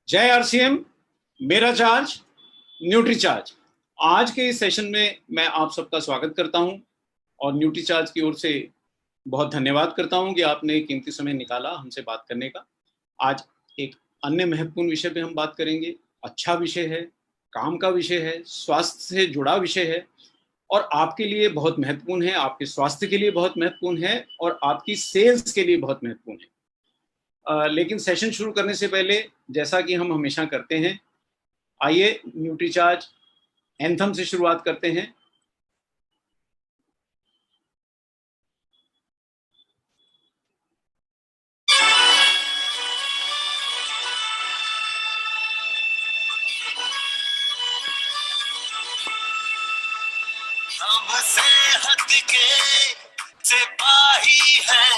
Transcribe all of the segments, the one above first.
जय आरसीएम। मेरा charge nutri charge. आज के इस सेशन में मैं आप सबका स्वागत करता हूं और न्यूट्री चार्ज की ओर से बहुत धन्यवाद करता हूं कि आपने कीमती समय निकाला हमसे बात करने का। आज एक अन्य महत्वपूर्ण विषय पे हम बात करेंगे। अच्छा विषय है, काम का विषय है, स्वास्थ्य से जुड़ा विषय है और आपके लिए बहुत महत्वपूर्ण है, आपके स्वास्थ्य के लिए बहुत महत्वपूर्ण है और आपकी सेल्स के लिए बहुत महत्वपूर्ण है। लेकिन सेशन शुरू करने से पहले, जैसा कि हम हमेशा करते हैं, आइए न्यूट्रीचार्ज एंथम से शुरुआत करते हैं। हम सेहत के सिपाही हैं,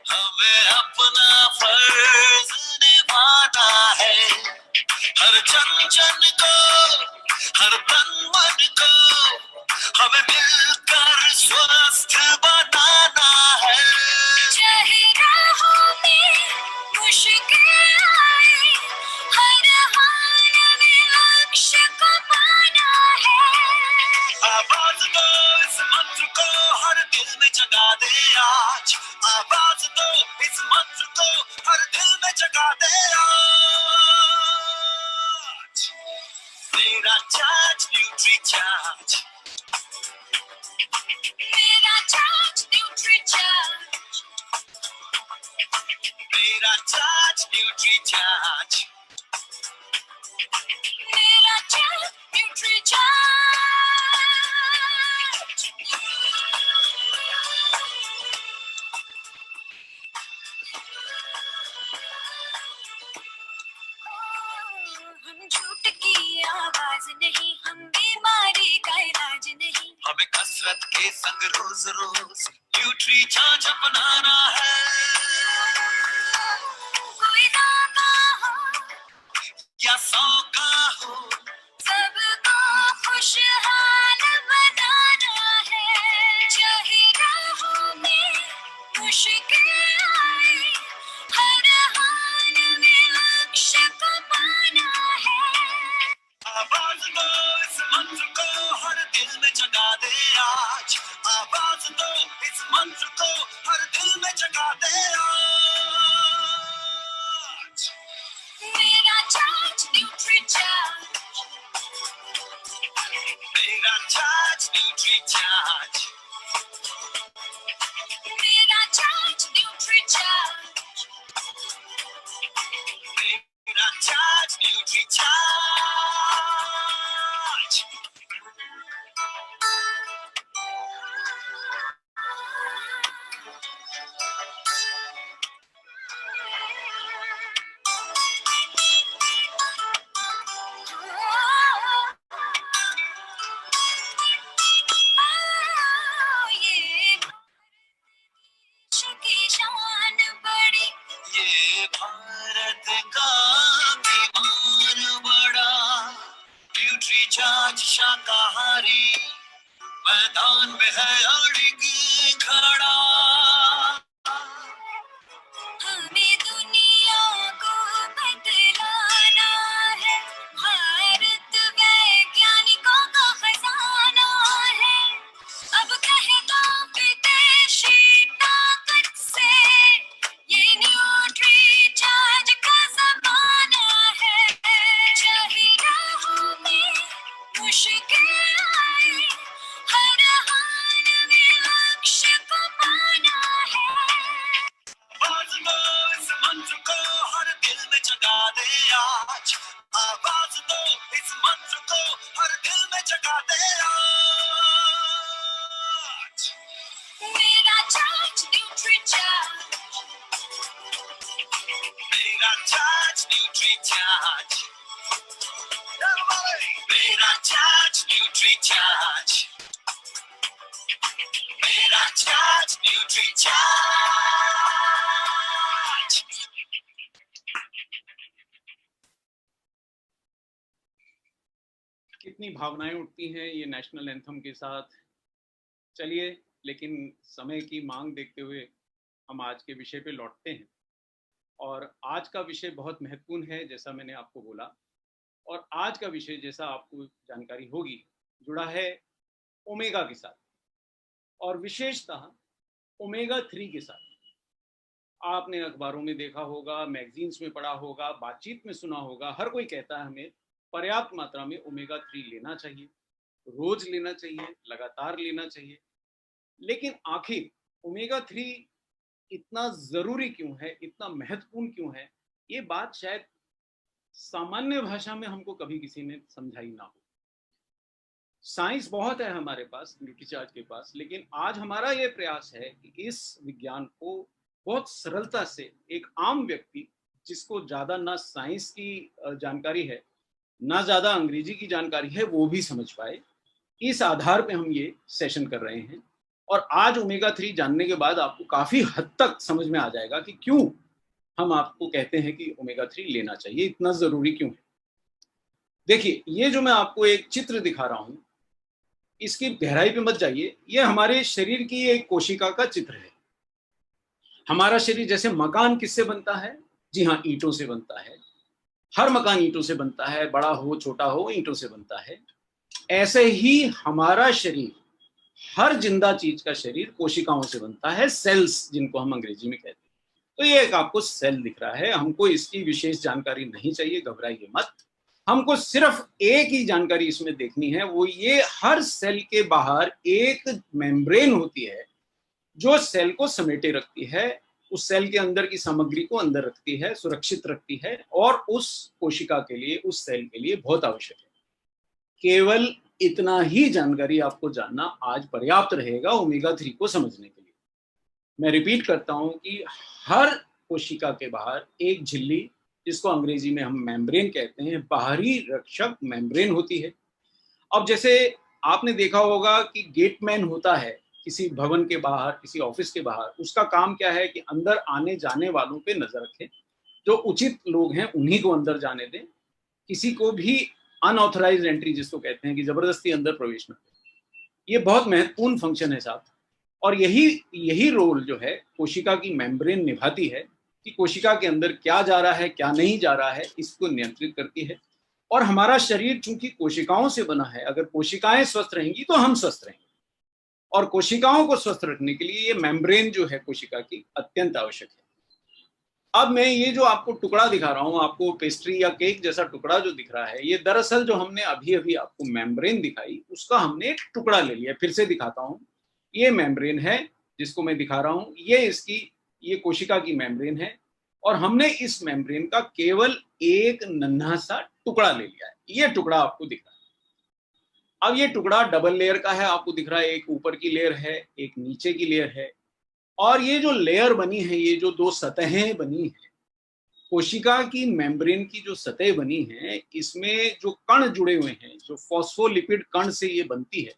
हमें अपना फर्ज निभाना है। हर जन जन को, हर तन मन को हमें मिलकर स्वस्थ बनाना है। चाहे राहों में मुश्किल आए, हर हाल में लक्ष्य को पाना है। आवाज दो इस मंत्र को, हर दिल में जगा दे आज। आवाज दो इस मंत्र को, हर दिल में जगा दे आज। मेरा चार्ज न्यूट्री चार्ज, मेरा चार्ज न्यूट्री चार्ज, मेरा चार्ज न्यूट्री चार्ज, मेरा चार्ज न्यूट्री चार्ज। हम झूठ की आवाज नहीं, हम बीमारी का इलाज नहीं, हमें कसरत के संग रोज रोज न्यूट्री चार्ज अपनाना है। कोई दावा हो या 100 का हो, सबको खुशहाल बनाना है। चाहे राहों में मुश्किल आए, हर हाल में लक्ष्य को पाना है। आवाज दो इस मंत्र को, हर दिल में जगा दे आज। आवाज दो इस मंत्र को, हर दिल में जगा दे आज। मेरा चार्ज न्यूट्री चार्ज, मेरा चार्ज न्यूट्री चार्ज, मेरा चार्ज न्यूट्री चार्ज, मेरा चार्ज न्यूट्री चार्ज। की शान बड़ी, ये भारत का अभिमान बड़ा। न्यूट्री चार्ज शाकाहारी, मैदान में है अड़िग खड़ा। हमें दुनिया को बदलाना है, भारत वैज्ञानिकों का खजाना है। अब कहता विदेशी ताकत से, ये न्यूट्री चार्ज का जमाना है। चाहे राहों में मुश्किल आए, हर हाल में लक्ष्य को पाना है। आवाज दो इस मंत्र को, हर दिल में जगा दे आज। आवाज दो इस मंत्र को, हर दिल में जगा दे आज। मेरा चार्ज न्यूट्री चार्ज, मेरा चार्ज न्यूट्री चार्ज, मेरा चार्ज न्यूट्री चार्ज, मेरा चार्ज न्यूट्री चार्ज। कितनी भावनाएं उठती हैं ये नेशनल एंथम के साथ। चलिए, लेकिन समय की मांग देखते हुए हम आज के विषय पे लौटते हैं और आज का विषय बहुत महत्वपूर्ण है, जैसा मैंने आपको बोला। और आज का विषय, जैसा आपको जानकारी होगी, जुड़ा है ओमेगा के साथ, और विशेषतः ओमेगा 3 के साथ। आपने अखबारों में देखा होगा, मैगजीन्स में पढ़ा होगा, बातचीत में सुना होगा, हर कोई कहता है हमें पर्याप्त मात्रा में ओमेगा 3 लेना चाहिए, रोज लेना चाहिए, लगातार लेना चाहिए। लेकिन आखिर ओमेगा 3 इतना जरूरी क्यों है, इतना महत्वपूर्ण क्यों है, ये बात शायद सामान्य भाषा में हमको कभी किसी ने समझाई ना हो। साइंस बहुत है हमारे पास, न्यूट्रीचार्ज के पास, लेकिन आज हमारा ये प्रयास है कि इस विज्ञान को बहुत सरलता से एक आम व्यक्ति, जिसको ज्यादा ना साइंस की जानकारी है, ना ज्यादा अंग्रेजी की जानकारी है, वो भी समझ पाए। इस आधार पे हम ये सेशन कर रहे हैं। और आज ओमेगा 3 जानने के बाद आपको काफी हद तक समझ में आ जाएगा कि क्यों हम आपको कहते हैं कि ओमेगा 3 लेना चाहिए, इतना जरूरी क्यों है। देखिए, ये जो मैं आपको एक चित्र दिखा रहा हूं, इसकी गहराई पे मत जाइए। ये हमारे शरीर की एक कोशिका का चित्र है। हमारा शरीर जैसे मकान किससे बनता है? जी हाँ, ईंटों से बनता है। हर मकान ईंटों से बनता है, बड़ा हो छोटा हो, ईंटों से बनता है। ऐसे ही हमारा शरीर, हर जिंदा चीज का शरीर कोशिकाओं से बनता है, सेल्स जिनको हम अंग्रेजी में कहते हैं। तो ये एक आपको सेल दिख रहा है। हमको इसकी विशेष जानकारी नहीं चाहिए, घबराइए मत। हमको सिर्फ एक ही जानकारी इसमें देखनी है, वो ये हर सेल के बाहर एक मेम्ब्रेन होती है जो सेल को समेटे रखती है, उस सेल के अंदर की सामग्री को अंदर रखती है, सुरक्षित रखती है, और उस कोशिका के लिए, उस सेल के लिए बहुत आवश्यक है। केवल इतना ही जानकारी आपको जानना आज पर्याप्त रहेगा ओमेगा 3 को समझने के लिए। मैं रिपीट करता हूं कि हर कोशिका के बाहर एक झिल्ली, जिसको अंग्रेजी में हम मेम्ब्रेन कहते हैं, बाहरी रक्षक मेम्ब्रेन होती है। अब जैसे आपने देखा होगा कि गेटमैन होता है किसी भवन के बाहर, किसी ऑफिस के बाहर, उसका काम क्या है कि अंदर आने जाने वालों पे नजर रखे, जो उचित लोग हैं उन्हीं को अंदर जाने दें, किसी को भी अनऑथराइज्ड एंट्री जिसको कहते हैं कि जबरदस्ती अंदर प्रवेश न करें। ये बहुत महत्वपूर्ण फंक्शन है साहब। और यही रोल जो है कोशिका की मेम्ब्रेन निभाती है कि कोशिका के अंदर क्या जा रहा है, क्या नहीं जा रहा है, इसको नियंत्रित करती है। और हमारा शरीर चूंकि कोशिकाओं से बना है, अगर कोशिकाएं स्वस्थ रहेंगी तो हम स्वस्थ रहेंगे। और कोशिकाओं को स्वस्थ रखने के लिए ये मेम्ब्रेन जो है कोशिका की अत्यंत आवश्यक है। अब मैं ये जो आपको टुकड़ा दिखा रहा हूं, आपको पेस्ट्री या केक जैसा टुकड़ा जो दिख रहा है, ये दरअसल जो हमने अभी अभी आपको मेम्ब्रेन दिखाई, उसका हमने एक टुकड़ा ले लिया। फिर से दिखाता हूं, ये मेम्ब्रेन है जिसको मैं दिखा रहा हूं, ये कोशिका की मेम्ब्रेन है, और हमने इस मेम्ब्रेन का केवल एक नन्हा सा टुकड़ा ले लिया है। ये टुकड़ा आपको दिख रहा है। अब ये टुकड़ा डबल लेयर का है, आपको दिख रहा है, एक ऊपर की लेयर है, एक नीचे की लेयर है। और ये जो लेयर बनी है, ये जो दो सतहें बनी है, कोशिका की मेम्ब्रेन की जो सतह बनी है, इसमें जो कण जुड़े हुए हैं, जो फॉस्फोलिपिड कण से ये बनती है,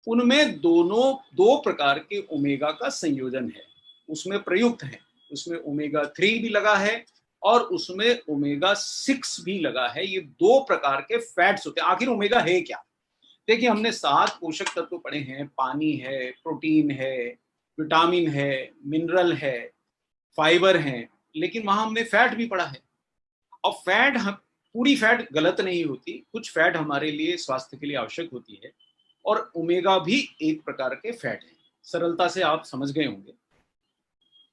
उनमें दो प्रकार के ओमेगा का संयोजन है, उसमें प्रयुक्त है। उसमें ओमेगा 3 भी लगा है और उसमें ओमेगा 6 भी लगा है। ये दो प्रकार के फैट्स होते हैं। आखिर ओमेगा है क्या? देखिए, हमने 7 पोषक तत्व पढ़े हैं। पानी है, प्रोटीन है, विटामिन है, मिनरल है, फाइबर है, लेकिन वहां हमने फैट भी पढ़ा है। और पूरी फैट गलत नहीं होती, कुछ फैट हमारे लिए, स्वास्थ्य के लिए आवश्यक होती है, और ओमेगा भी एक प्रकार के फैट है। सरलता से आप समझ गए होंगे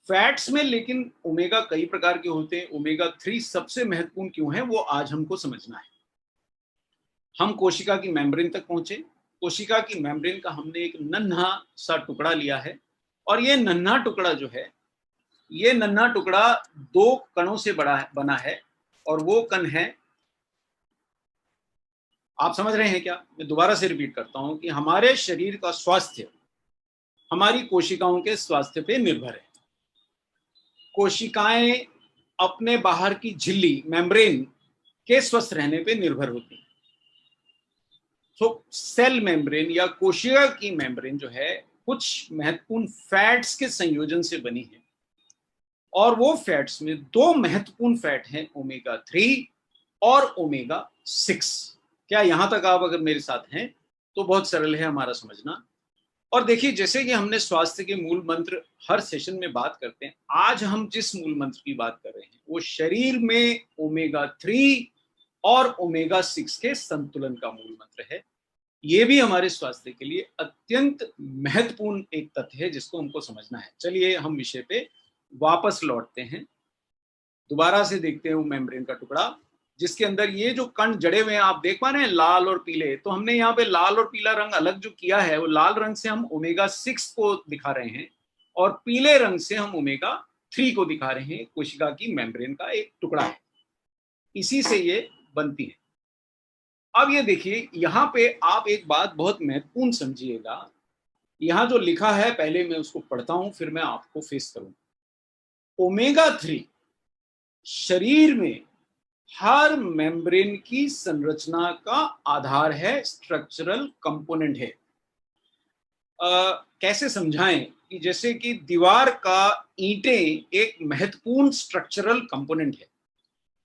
फैट्स में। लेकिन ओमेगा कई प्रकार के होते हैं। ओमेगा 3 सबसे महत्वपूर्ण क्यों है, वो आज हमको समझना है। हम कोशिका की मेम्ब्रेन तक पहुंचे। कोशिका की मेम्ब्रेन का हमने एक नन्हा सा टुकड़ा लिया है, और ये नन्हा टुकड़ा जो है, ये नन्हा टुकड़ा 2 कणों से बना है, और वो कण है, आप समझ रहे हैं क्या? मैं दोबारा से रिपीट करता हूं कि हमारे शरीर का स्वास्थ्य हमारी कोशिकाओं के स्वास्थ्य पे निर्भर है। कोशिकाएं अपने बाहर की झिल्ली, मेम्ब्रेन के स्वस्थ रहने पे निर्भर होती हैं। तो सेल मेम्ब्रेन या कोशिका की मेम्ब्रेन जो है, कुछ महत्वपूर्ण फैट्स के संयोजन से बनी है, और वो फैट्स में 2 महत्वपूर्ण फैट हैं, ओमेगा 3 और ओमेगा 6। क्या यहां तक आप अगर मेरे साथ हैं तो बहुत सरल है हमारा समझना। और देखिए, जैसे कि हमने स्वास्थ्य के मूल मंत्र हर सेशन में बात करते हैं, आज हम जिस मूल मंत्र की बात कर रहे हैं वो शरीर में ओमेगा 3 और ओमेगा 6 के संतुलन का मूल मंत्र है। ये भी हमारे स्वास्थ्य के लिए अत्यंत महत्वपूर्ण एक तथ्य है जिसको हमको समझना है। चलिए हम विषय पे वापस लौटते हैं, दोबारा से देखते हैं वो मेम्ब्रेन का टुकड़ा जिसके अंदर ये जो कण जड़े हुए हैं, आप देख पा रहे हैं लाल और पीले। तो हमने यहाँ पे लाल और पीला रंग अलग जो किया है, वो लाल रंग से हम ओमेगा 6 को दिखा रहे हैं और पीले रंग से हम ओमेगा 3 को दिखा रहे हैं। कोशिका की मेम्ब्रेन का एक टुकड़ा है, इसी से ये बनती है। अब ये देखिए, यहाँ पे आप एक बात बहुत महत्वपूर्ण समझिएगा। यहाँ जो लिखा है, पहले मैं उसको पढ़ता हूं फिर मैं आपको फेस करूंगा। ओमेगा 3 शरीर में हर मेम्ब्रेन की संरचना का आधार है, स्ट्रक्चरल कंपोनेंट है। कैसे समझाएं कि जैसे कि दीवार का ईंटें एक महत्वपूर्ण स्ट्रक्चरल कंपोनेंट है।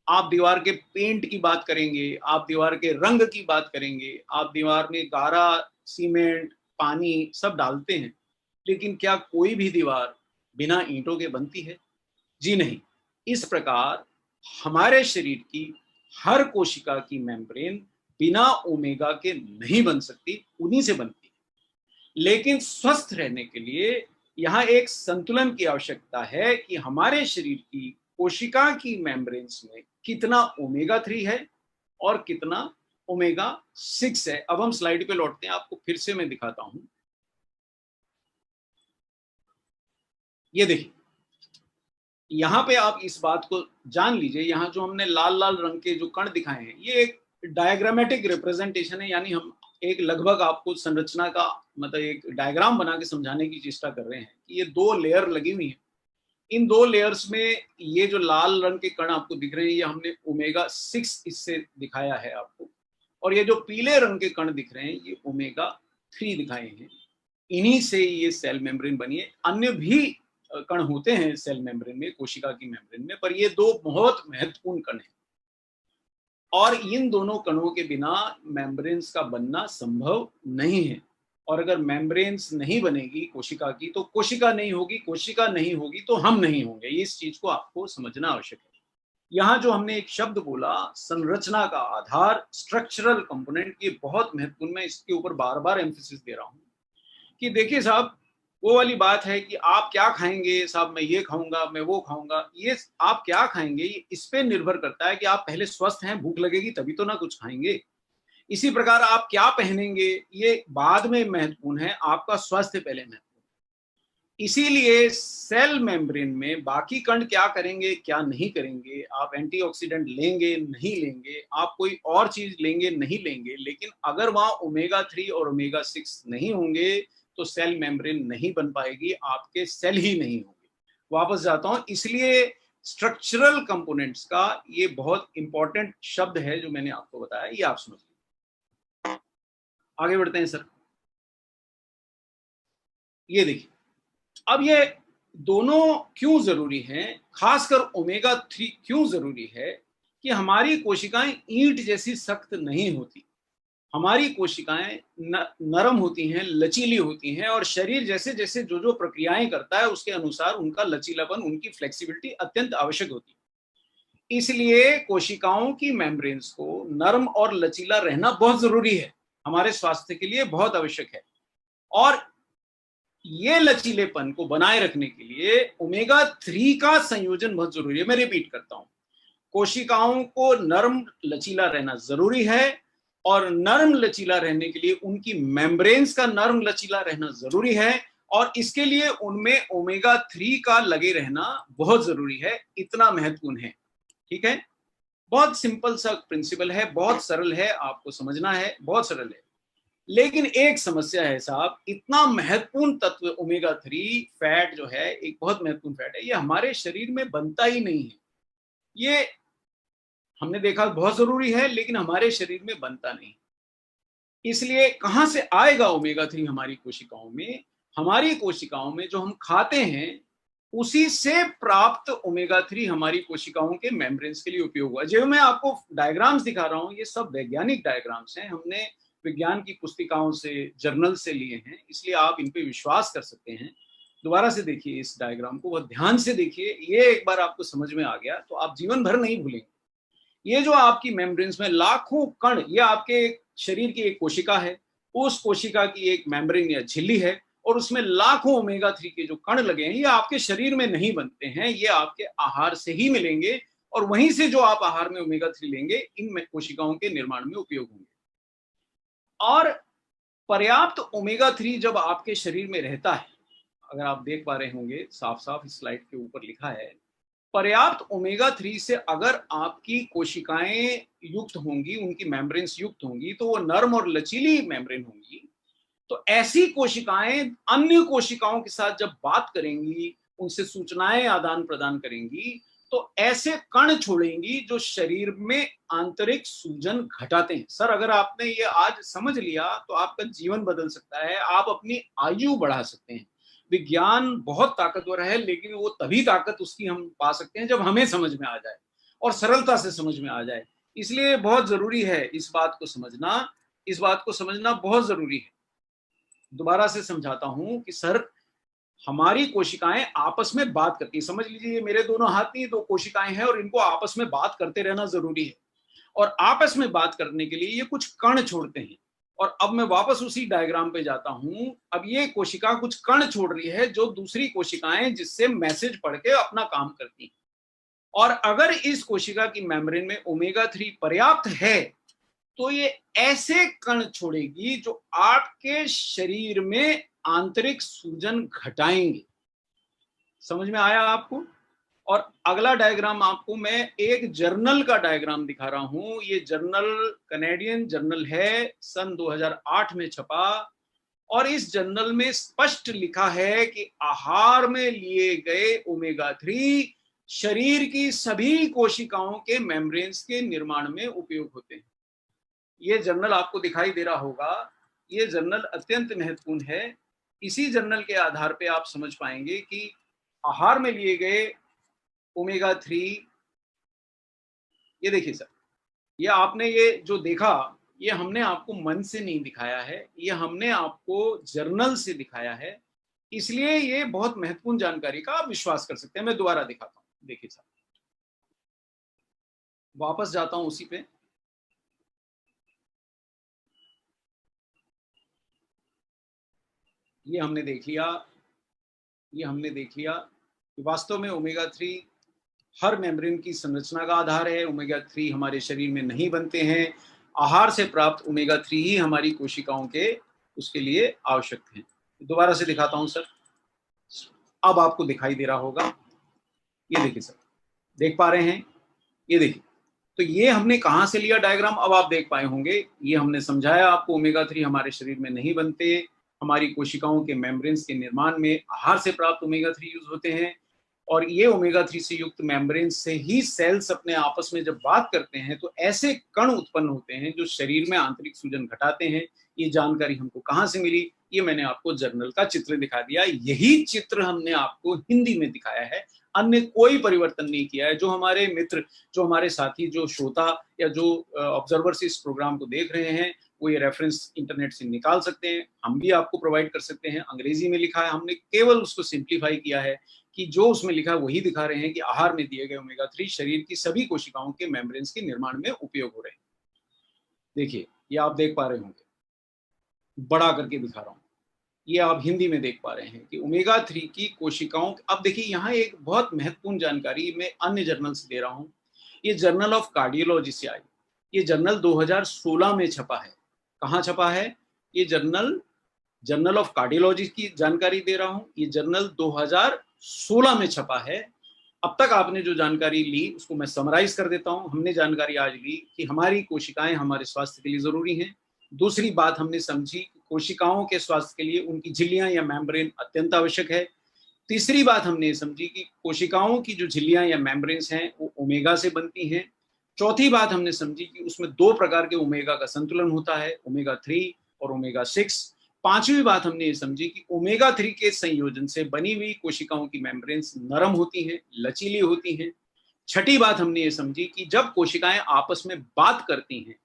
आप दीवार के पेंट की बात करेंगे, आप दीवार के रंग की बात करेंगे, आप दीवार में गारा, सीमेंट, पानी सब डालते हैं, लेकिन क्या कोई भी दीवार बिना ईंटों के बनती है? जी नहीं। इस प्रकार हमारे शरीर की हर कोशिका की मेम्ब्रेन बिना ओमेगा के नहीं बन सकती, उन्हीं से बनती है। लेकिन स्वस्थ रहने के लिए यहाँ एक संतुलन की आवश्यकता है कि हमारे शरीर की कोशिका की मेम्ब्रेन्स में कितना ओमेगा 3 है और कितना ओमेगा 6 है। अब हम स्लाइड पे लौटते हैं, आपको फिर से मैं दिखाता हूं। ये देखिए, यहाँ पे आप इस बात को जान लीजिए, यहाँ जो हमने लाल लाल रंग के जो कण दिखाए हैं, ये एक डायग्रामेटिक रिप्रेजेंटेशन है, यानी हम एक लगभग आपको संरचना का मतलब एक डायग्राम बना के समझाने की चेष्टा कर रहे हैं कि ये 2 लेयर लगी हुई हैं। इन 2 लेयर्स में ये जो लाल रंग के कण आपको दिख रहे हैं, ये हमने ओमेगा 6 इससे दिखाया है आपको, और ये जो पीले रंग के कण दिख रहे हैं, ये ओमेगा 3 दिखाए हैं। इन्हीं से ये सेल मेम्ब्रेन बनी है। अन्य भी कण होते हैं सेल मेम्ब्रेन में, कोशिका की मेम्ब्रेन में, पर ये 2 बहुत महत्वपूर्ण कण हैं और इन दोनों कणों के बिना मेम्ब्रेन्स का बनना संभव नहीं है। और अगर मेम्ब्रेन्स नहीं बनेगी कोशिका की, तो कोशिका नहीं होगी, कोशिका नहीं होगी तो हम नहीं होंगे। इस चीज को आपको समझना आवश्यक है। यहाँ जो हमने एक शब्द बोला, संरचना का आधार, स्ट्रक्चरल कंपोनेंट, ये बहुत महत्वपूर्ण, मैं इसके ऊपर बार बार एम्फेसिस दे रहा हूँ कि देखिए साहब, वो वाली बात है कि आप क्या खाएंगे साहब, मैं ये खाऊंगा, मैं वो खाऊंगा। ये आप क्या खाएंगे ये इस पे निर्भर करता है कि आप पहले स्वस्थ हैं, भूख लगेगी तभी तो ना कुछ खाएंगे। इसी प्रकार आप क्या पहनेंगे ये बाद में महत्वपूर्ण है, आपका स्वास्थ्य पहले महत्वपूर्ण। इसीलिए सेल मेम्ब्रेन में बाकी कण क्या करेंगे क्या नहीं करेंगे, आप एंटीऑक्सीडेंट लेंगे नहीं लेंगे, आप कोई और चीज लेंगे नहीं लेंगे, लेकिन अगर वहां ओमेगा 3 और ओमेगा 6 नहीं होंगे तो सेल मेम्ब्रेन नहीं बन पाएगी, आपके सेल ही नहीं होंगे। वापस जाता हूं, इसलिए स्ट्रक्चरल कंपोनेंट्स का ये बहुत इंपॉर्टेंट शब्द है जो मैंने आपको बताया, ये आप समझ लीजिए। आगे बढ़ते हैं सर। ये देखिए, अब ये दोनों क्यों जरूरी हैं, खासकर ओमेगा 3 क्यों जरूरी है कि हमारी कोशिकाएं ईंट जैसी सख्त नहीं होती, हमारी कोशिकाएं नरम होती हैं, लचीली होती हैं, और शरीर जैसे जैसे जो जो प्रक्रियाएं करता है उसके अनुसार उनका लचीलापन, उनकी फ्लेक्सिबिलिटी अत्यंत आवश्यक होती है। इसलिए कोशिकाओं की मेम्ब्रेन्स को नरम और लचीला रहना बहुत जरूरी है, हमारे स्वास्थ्य के लिए बहुत आवश्यक है। और ये लचीलेपन को बनाए रखने के लिए ओमेगा 3 का संयोजन बहुत जरूरी है। मैं रिपीट करता हूं, कोशिकाओं को नरम लचीला रहना जरूरी है, और नरम लचीला रहने के लिए उनकी मेम्ब्रेन्स का नरम लचीला रहना जरूरी है, और इसके लिए उनमें ओमेगा 3 का लगे रहना बहुत जरूरी है। इतना महत्वपूर्ण है, ठीक है। बहुत सिंपल सा प्रिंसिपल है, बहुत सरल है, आपको समझना है, बहुत सरल है। लेकिन एक समस्या है साहब, इतना महत्वपूर्ण तत्व ओमेगा 3 फैट जो है, एक बहुत महत्वपूर्ण फैट है, ये हमारे शरीर में बनता ही नहीं है। ये हमने देखा बहुत जरूरी है, लेकिन हमारे शरीर में बनता नहीं। इसलिए कहां से आएगा ओमेगा 3 हमारी कोशिकाओं में? हमारी कोशिकाओं में जो हम खाते हैं उसी से प्राप्त ओमेगा 3 हमारी कोशिकाओं के मेम्ब्रेन्स के लिए उपयोग हुआ। जो मैं आपको डायग्राम्स दिखा रहा हूं, ये सब वैज्ञानिक डायग्राम्स हैं। हमने विज्ञान की पुस्तिकाओं से, जर्नल से लिए हैं, इसलिए आप इन पे विश्वास कर सकते हैं। दोबारा से देखिए इस डायग्राम को, बहुत ध्यान से देखिए। ये एक बार आपको समझ में आ गया तो आप जीवन भर नहीं भूलेंगे। ये जो आपकी मेम्ब्रेन्स में लाखों कण, ये आपके शरीर की एक कोशिका है, उस कोशिका की एक मेम्ब्रेन या झिल्ली है, और उसमें लाखों ओमेगा 3 के जो कण लगे हैं, ये आपके शरीर में नहीं बनते हैं, ये आपके आहार से ही मिलेंगे, और वहीं से जो आप आहार में ओमेगा 3 लेंगे, इन कोशिकाओं के निर्माण में उपयोग होंगे। और पर्याप्त ओमेगा 3 जब आपके शरीर में रहता है, अगर आप देख पा रहे होंगे साफ साफ इस स्लाइड के ऊपर लिखा है, पर्याप्त ओमेगा 3 से अगर आपकी कोशिकाएं युक्त होंगी, उनकी मेम्ब्रेन्स युक्त होंगी, तो वो नर्म और लचीली मेम्ब्रेन होंगी। तो ऐसी कोशिकाएं अन्य कोशिकाओं के साथ जब बात करेंगी, उनसे सूचनाएं आदान प्रदान करेंगी, तो ऐसे कण छोड़ेंगी जो शरीर में आंतरिक सूजन घटाते हैं। सर, अगर आपने ये आज समझ लिया तो आपका जीवन बदल सकता है, आप अपनी आयु बढ़ा सकते हैं। विज्ञान बहुत ताकतवर है, लेकिन वो तभी ताकत उसकी हम पा सकते हैं जब हमें समझ में आ जाए और सरलता से समझ में आ जाए। इसलिए बहुत जरूरी है इस बात को समझना, इस बात को समझना बहुत जरूरी है। दोबारा से समझाता हूं कि सर, हमारी कोशिकाएं आपस में बात करती है। समझ लीजिए मेरे दोनों हाथ में दो कोशिकाएं हैं और इनको आपस में बात करते रहना जरूरी है, और आपस में बात करने के लिए ये कुछ कण छोड़ते हैं। और अब मैं वापस उसी डायग्राम पे जाता हूं। अब ये कोशिका कुछ कण छोड़ रही है जो दूसरी कोशिकाएं जिससे मैसेज पढ़ के अपना काम करती हैं। और अगर इस कोशिका की मेम्ब्रेन में ओमेगा 3 पर्याप्त है, तो ये ऐसे कण छोड़ेगी जो आपके शरीर में आंतरिक सूजन घटाएंगे। समझ में आया आपको? और अगला डायग्राम आपको मैं एक जर्नल का डायग्राम दिखा रहा हूं। ये जर्नल कनेडियन जर्नल है, सन 2008 में छपा, और इस जर्नल में स्पष्ट लिखा है कि आहार में लिए गए ओमेगा 3 शरीर की सभी कोशिकाओं के मेम्ब्रेन्स के निर्माण में उपयोग होते हैं। ये जर्नल आपको दिखाई दे रहा होगा। ये जर्नल अत्यंत महत्वपूर्ण है। इसी जर्नल के आधार पे आप समझ पाएंगे कि आहार में लिए गए ओमेगा 3, ये देखिए सर, ये आपने ये जो देखा, ये हमने आपको मन से नहीं दिखाया है, ये हमने आपको जर्नल से दिखाया है। इसलिए ये बहुत महत्वपूर्ण जानकारी का आप विश्वास कर सकते हैं। मैं दोबारा दिखाता हूँ, देखिए सर, वापस जाता हूं उसी पे। ये हमने देख लिया, ये हमने देख लिया कि वास्तव में ओमेगा 3 हर मेम्ब्रेन की संरचना का आधार है। ओमेगा 3 हमारे शरीर में नहीं बनते हैं, आहार से प्राप्त ओमेगा 3 ही हमारी कोशिकाओं के उसके लिए आवश्यक है। दोबारा से दिखाता हूं सर, अब आपको दिखाई दे रहा होगा। ये देखिए सर, देख पा रहे हैं? ये देखिए, तो ये हमने कहां से लिया डायग्राम, अब आप देख पाए होंगे। ये हमने समझाया आपको, ओमेगा 3 हमारे शरीर में नहीं बनते, हमारी कोशिकाओं के मेम्ब्रेन्स के निर्माण में आहार से प्राप्त ओमेगा 3 यूज होते हैं। और ये ओमेगा 3 से युक्त मेम्ब्रेन से ही सेल्स अपने आपस में जब बात करते हैं तो ऐसे कण उत्पन्न होते हैं जो शरीर में आंतरिक सूजन घटाते हैं। ये जानकारी हमको कहाँ से मिली? ये मैंने आपको जर्नल का चित्र दिखा दिया। यही चित्र हमने आपको हिंदी में दिखाया है, अन्य कोई परिवर्तन नहीं किया है। जो हमारे मित्र, जो हमारे साथी, जो श्रोता या जो ऑब्जर्वर्स इस प्रोग्राम को देख रहे हैं, वो ये रेफरेंस इंटरनेट से निकाल सकते हैं, हम भी आपको प्रोवाइड कर सकते हैं। अंग्रेजी में लिखा है, हमने केवल उसको सिंप्लीफाई किया है कि जो उसमें लिखा है वही दिखा रहे हैं कि आहार में दिए गए ओमेगा 3 शरीर की सभी कोशिकाओं के मेम्ब्रेन्स के निर्माण में उपयोग हो रहे हैं। देखिए, ये आप देख पा रहे होंगे, बड़ा करके दिखा रहा हूं। ये आप हिंदी में देख पा रहे हैं कि ओमेगा 3 की कोशिकाओं, अब देखिए यहाँ एक बहुत महत्वपूर्ण जानकारी मैं अन्य जर्नल से दे रहा हूँ। ये जर्नल ऑफ कार्डियोलॉजी से आई, ये जर्नल 2016 में छपा है। कहाँ छपा है ये जर्नल? जर्नल ऑफ कार्डियोलॉजी की जानकारी दे रहा हूं। ये जर्नल 2016 में छपा है। अब तक आपने जो जानकारी ली उसको मैं समराइज कर देता हूं। हमने जानकारी आज ली कि हमारी कोशिकाएं हमारे स्वास्थ्य के लिए जरूरी हैं। दूसरी बात हमने समझी कि कोशिकाओं के स्वास्थ्य के लिए उनकी झिल्लियां या मेम्ब्रेन अत्यंत आवश्यक है। तीसरी बात हमने समझी कि कोशिकाओं की जो झिल्लियां या मेम्ब्रेन्स हैं वो ओमेगा से बनती हैं। चौथी बात हमने समझी कि उसमें दो प्रकार के ओमेगा का संतुलन होता है, ओमेगा 3 और ओमेगा 6। पांचवी बात हमने ये समझी कि ओमेगा 3 के संयोजन से बनी हुई कोशिकाओं की मेम्ब्रेन्स नरम होती हैं, लचीली होती हैं। छठी बात हमने ये समझी कि जब कोशिकाएं आपस में बात करती हैं,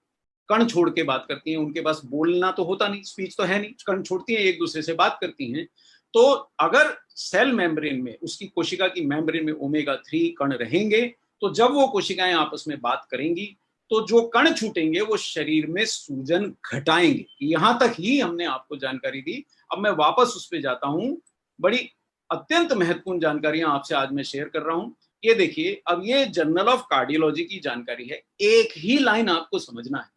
कण छोड़ के बात करती हैं, उनके पास बोलना तो होता नहीं, स्पीच तो है नहीं, कण छोड़ती हैं, एक दूसरे से बात करती हैं। तो अगर सेल मेम्ब्रेन में, उसकी कोशिका की मेम्ब्रेन में ओमेगा 3 कण रहेंगे, तो जब वो कोशिकाएं आपस में बात करेंगी तो जो कण छूटेंगे वो शरीर में सूजन घटाएंगे। यहां तक ही हमने आपको जानकारी दी। अब मैं वापस उस पर जाता हूं। बड़ी अत्यंत महत्वपूर्ण जानकारियां आपसे आज मैं शेयर कर रहा हूं। ये देखिए, अब ये जर्नल ऑफ कार्डियोलॉजी की जानकारी है, एक ही लाइन आपको समझना है,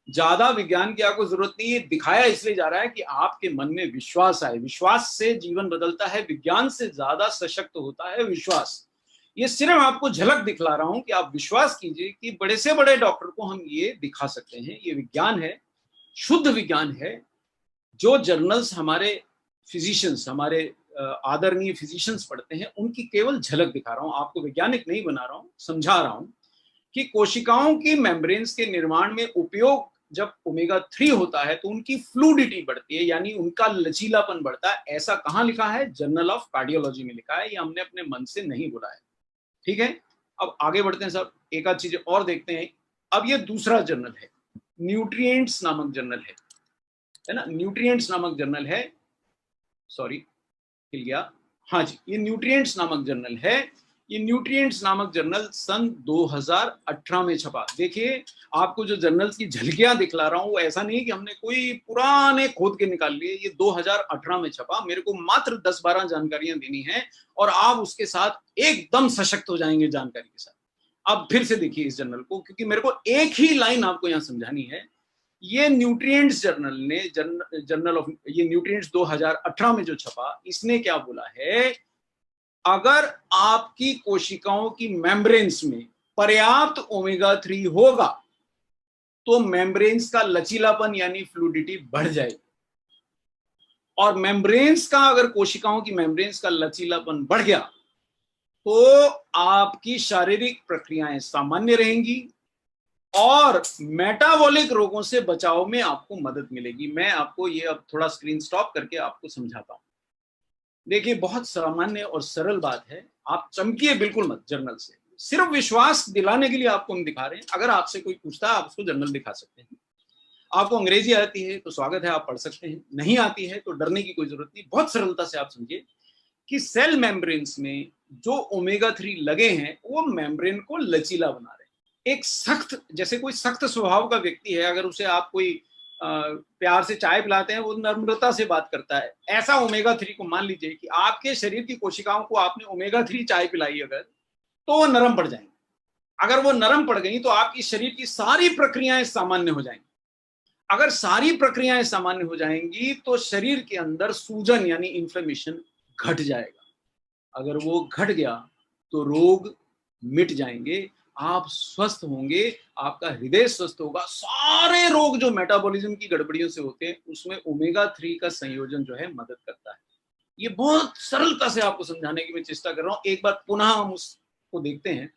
ज्यादा विज्ञान की आपको जरूरत नहीं है। दिखाया इसलिए जा रहा है कि आपके मन में विश्वास आए। विश्वास से जीवन बदलता है, विज्ञान से ज्यादा सशक्त होता है विश्वास। ये सिर्फ आपको झलक दिखला रहा हूं कि आप विश्वास कीजिए कि बड़े से बड़े डॉक्टर को हम ये दिखा सकते हैं। ये विज्ञान है, शुद्ध विज्ञान है। जो जर्नल्स हमारे फिजिशियंस, हमारे आदरणीय फिजिशियंस पढ़ते हैं, उनकी केवल झलक दिखा रहा हूं, आपको वैज्ञानिक नहीं बना रहा हूं, समझा रहा हूं कि कोशिकाओं की मेम्ब्रेन्स के निर्माण में उपयोग जब ओमेगा 3 होता है तो उनकी फ्लूडिटी बढ़ती है, यानी उनका लचीलापन बढ़ता है। ऐसा कहां लिखा है? जर्नल ऑफ कार्डियोलॉजी में लिखा है। ये हमने अपने मन से नहीं बोला है, ठीक है। अब आगे बढ़ते हैं साहब, एक आध चीज और देखते हैं। अब ये दूसरा जर्नल है, न्यूट्रिएंट्स नामक जर्नल है ना, न्यूट्रिएंट्स नामक जर्नल है, सॉरी हिल गया, हाँ जी, ये न्यूट्रिएंट्स नामक जर्नल है। ये न्यूट्रिएंट्स नामक जर्नल सन 2018 में छपा। देखिए, आपको जो जर्नल्स की झलकियां दिखला रहा हूं वो ऐसा नहीं कि हमने कोई पुराने खोद के निकाल लिए। ये 2018 में छपा। मेरे को मात्र 10-12 जानकारियां देनी है और आप उसके साथ एकदम सशक्त हो जाएंगे जानकारी के साथ। अब फिर से देखिए इस जर्नल को, क्योंकि मेरे को एक ही लाइन आपको यहाँ समझानी है। ये न्यूट्रिएंट्स जर्नल ने, जर्नल ऑफ ये न्यूट्रिएंट्स 2018 में जो छपा, इसने क्या बोला है? अगर आपकी कोशिकाओं की मेम्ब्रेन्स में पर्याप्त ओमेगा 3 होगा तो मेम्ब्रेन्स का लचीलापन यानी फ्लूडिटी बढ़ जाएगी। और मेम्ब्रेन्स का, अगर कोशिकाओं की मेम्ब्रेन्स का लचीलापन बढ़ गया तो आपकी शारीरिक प्रक्रियाएं सामान्य रहेंगी और मेटाबॉलिक रोगों से बचाव में आपको मदद मिलेगी। मैं आपको ये अब थोड़ा स्क्रीन स्टॉप करके आपको समझाता हूं। देखिए, बहुत सामान्य और सरल बात है, आप चमकिए बिल्कुल मत जर्नल से। सिर्फ विश्वास दिलाने के लिए आपको हम दिखा रहे हैं। अगर आपसे कोई पूछता है, आप उसको जर्नल दिखा सकते हैं। आपको अंग्रेजी आती है तो स्वागत है, आप पढ़ सकते हैं। नहीं आती है तो डरने की कोई जरूरत नहीं। बहुत सरलता से आप समझिए कि सेल मेम्ब्रेन्स में जो ओमेगा 3 लगे हैं वो मेम्ब्रेन को लचीला बना रहे हैं। एक सख्त, जैसे कोई सख्त स्वभाव का व्यक्ति है, अगर उसे आप कोई प्यार से चाय पिलाते हैं, वो नम्रता से बात करता है। ऐसा ओमेगा 3 को, मान लीजिए कि आपके शरीर की कोशिकाओं को आपने ओमेगा 3 चाय पिलाई अगर, तो वो नरम पड़ जाएंगे। अगर वो नरम पड़ गई तो आपकी शरीर की सारी प्रक्रियाएं सामान्य हो जाएंगी। अगर सारी प्रक्रियाएं सामान्य हो जाएंगी तो शरीर के अंदर सूजन यानी इन्फ्लेमेशन घट जाएगा। अगर वो घट गया तो रोग मिट जाएंगे, आप स्वस्थ होंगे, आपका हृदय स्वस्थ होगा। सारे रोग जो मेटाबॉलिज्म की गड़बड़ियों से होते हैं, उसमें ओमेगा 3 का संयोजन जो है मदद करता है। ये बहुत सरलता से आपको समझाने की मैं चेष्टा कर रहा हूं। एक बार पुनः हम उसको देखते हैं।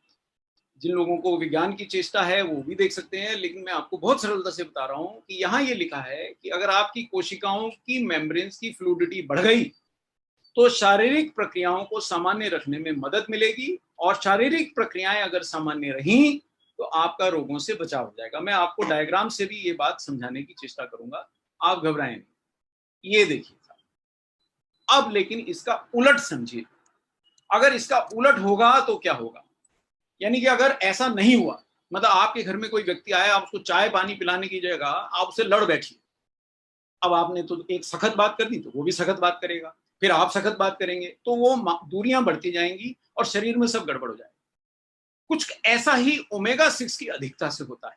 जिन लोगों को विज्ञान की चेष्टा है वो भी देख सकते हैं, लेकिन मैं आपको बहुत सरलता से बता रहा हूं कि यहाँ ये लिखा है कि अगर आपकी कोशिकाओं की मेम्ब्रेन्स की फ्लूडिटी बढ़ गई तो शारीरिक प्रक्रियाओं को सामान्य रखने में मदद मिलेगी, और शारीरिक प्रक्रियाएं अगर सामान्य रहीं तो आपका रोगों से बचाव हो जाएगा। मैं आपको डायग्राम से भी ये बात समझाने की चेष्टा करूंगा, आप घबराएं नहीं। ये देखिए, अब लेकिन इसका उलट समझिए। अगर इसका उलट होगा तो क्या होगा? यानी कि अगर ऐसा नहीं हुआ, मतलब आपके घर में कोई व्यक्ति आया, आप उसको चाय पानी पिलाने की जगह आप उससे लड़ बैठिए। अब आपने तो एक सख्त बात कर दी तो वो भी सख्त बात करेगा, फिर आप सख्त बात करेंगे, तो वो दूरियां बढ़ती जाएंगी और शरीर में सब गड़बड़ हो जाएगा। कुछ ऐसा ही ओमेगा 6 की अधिकता से होता है।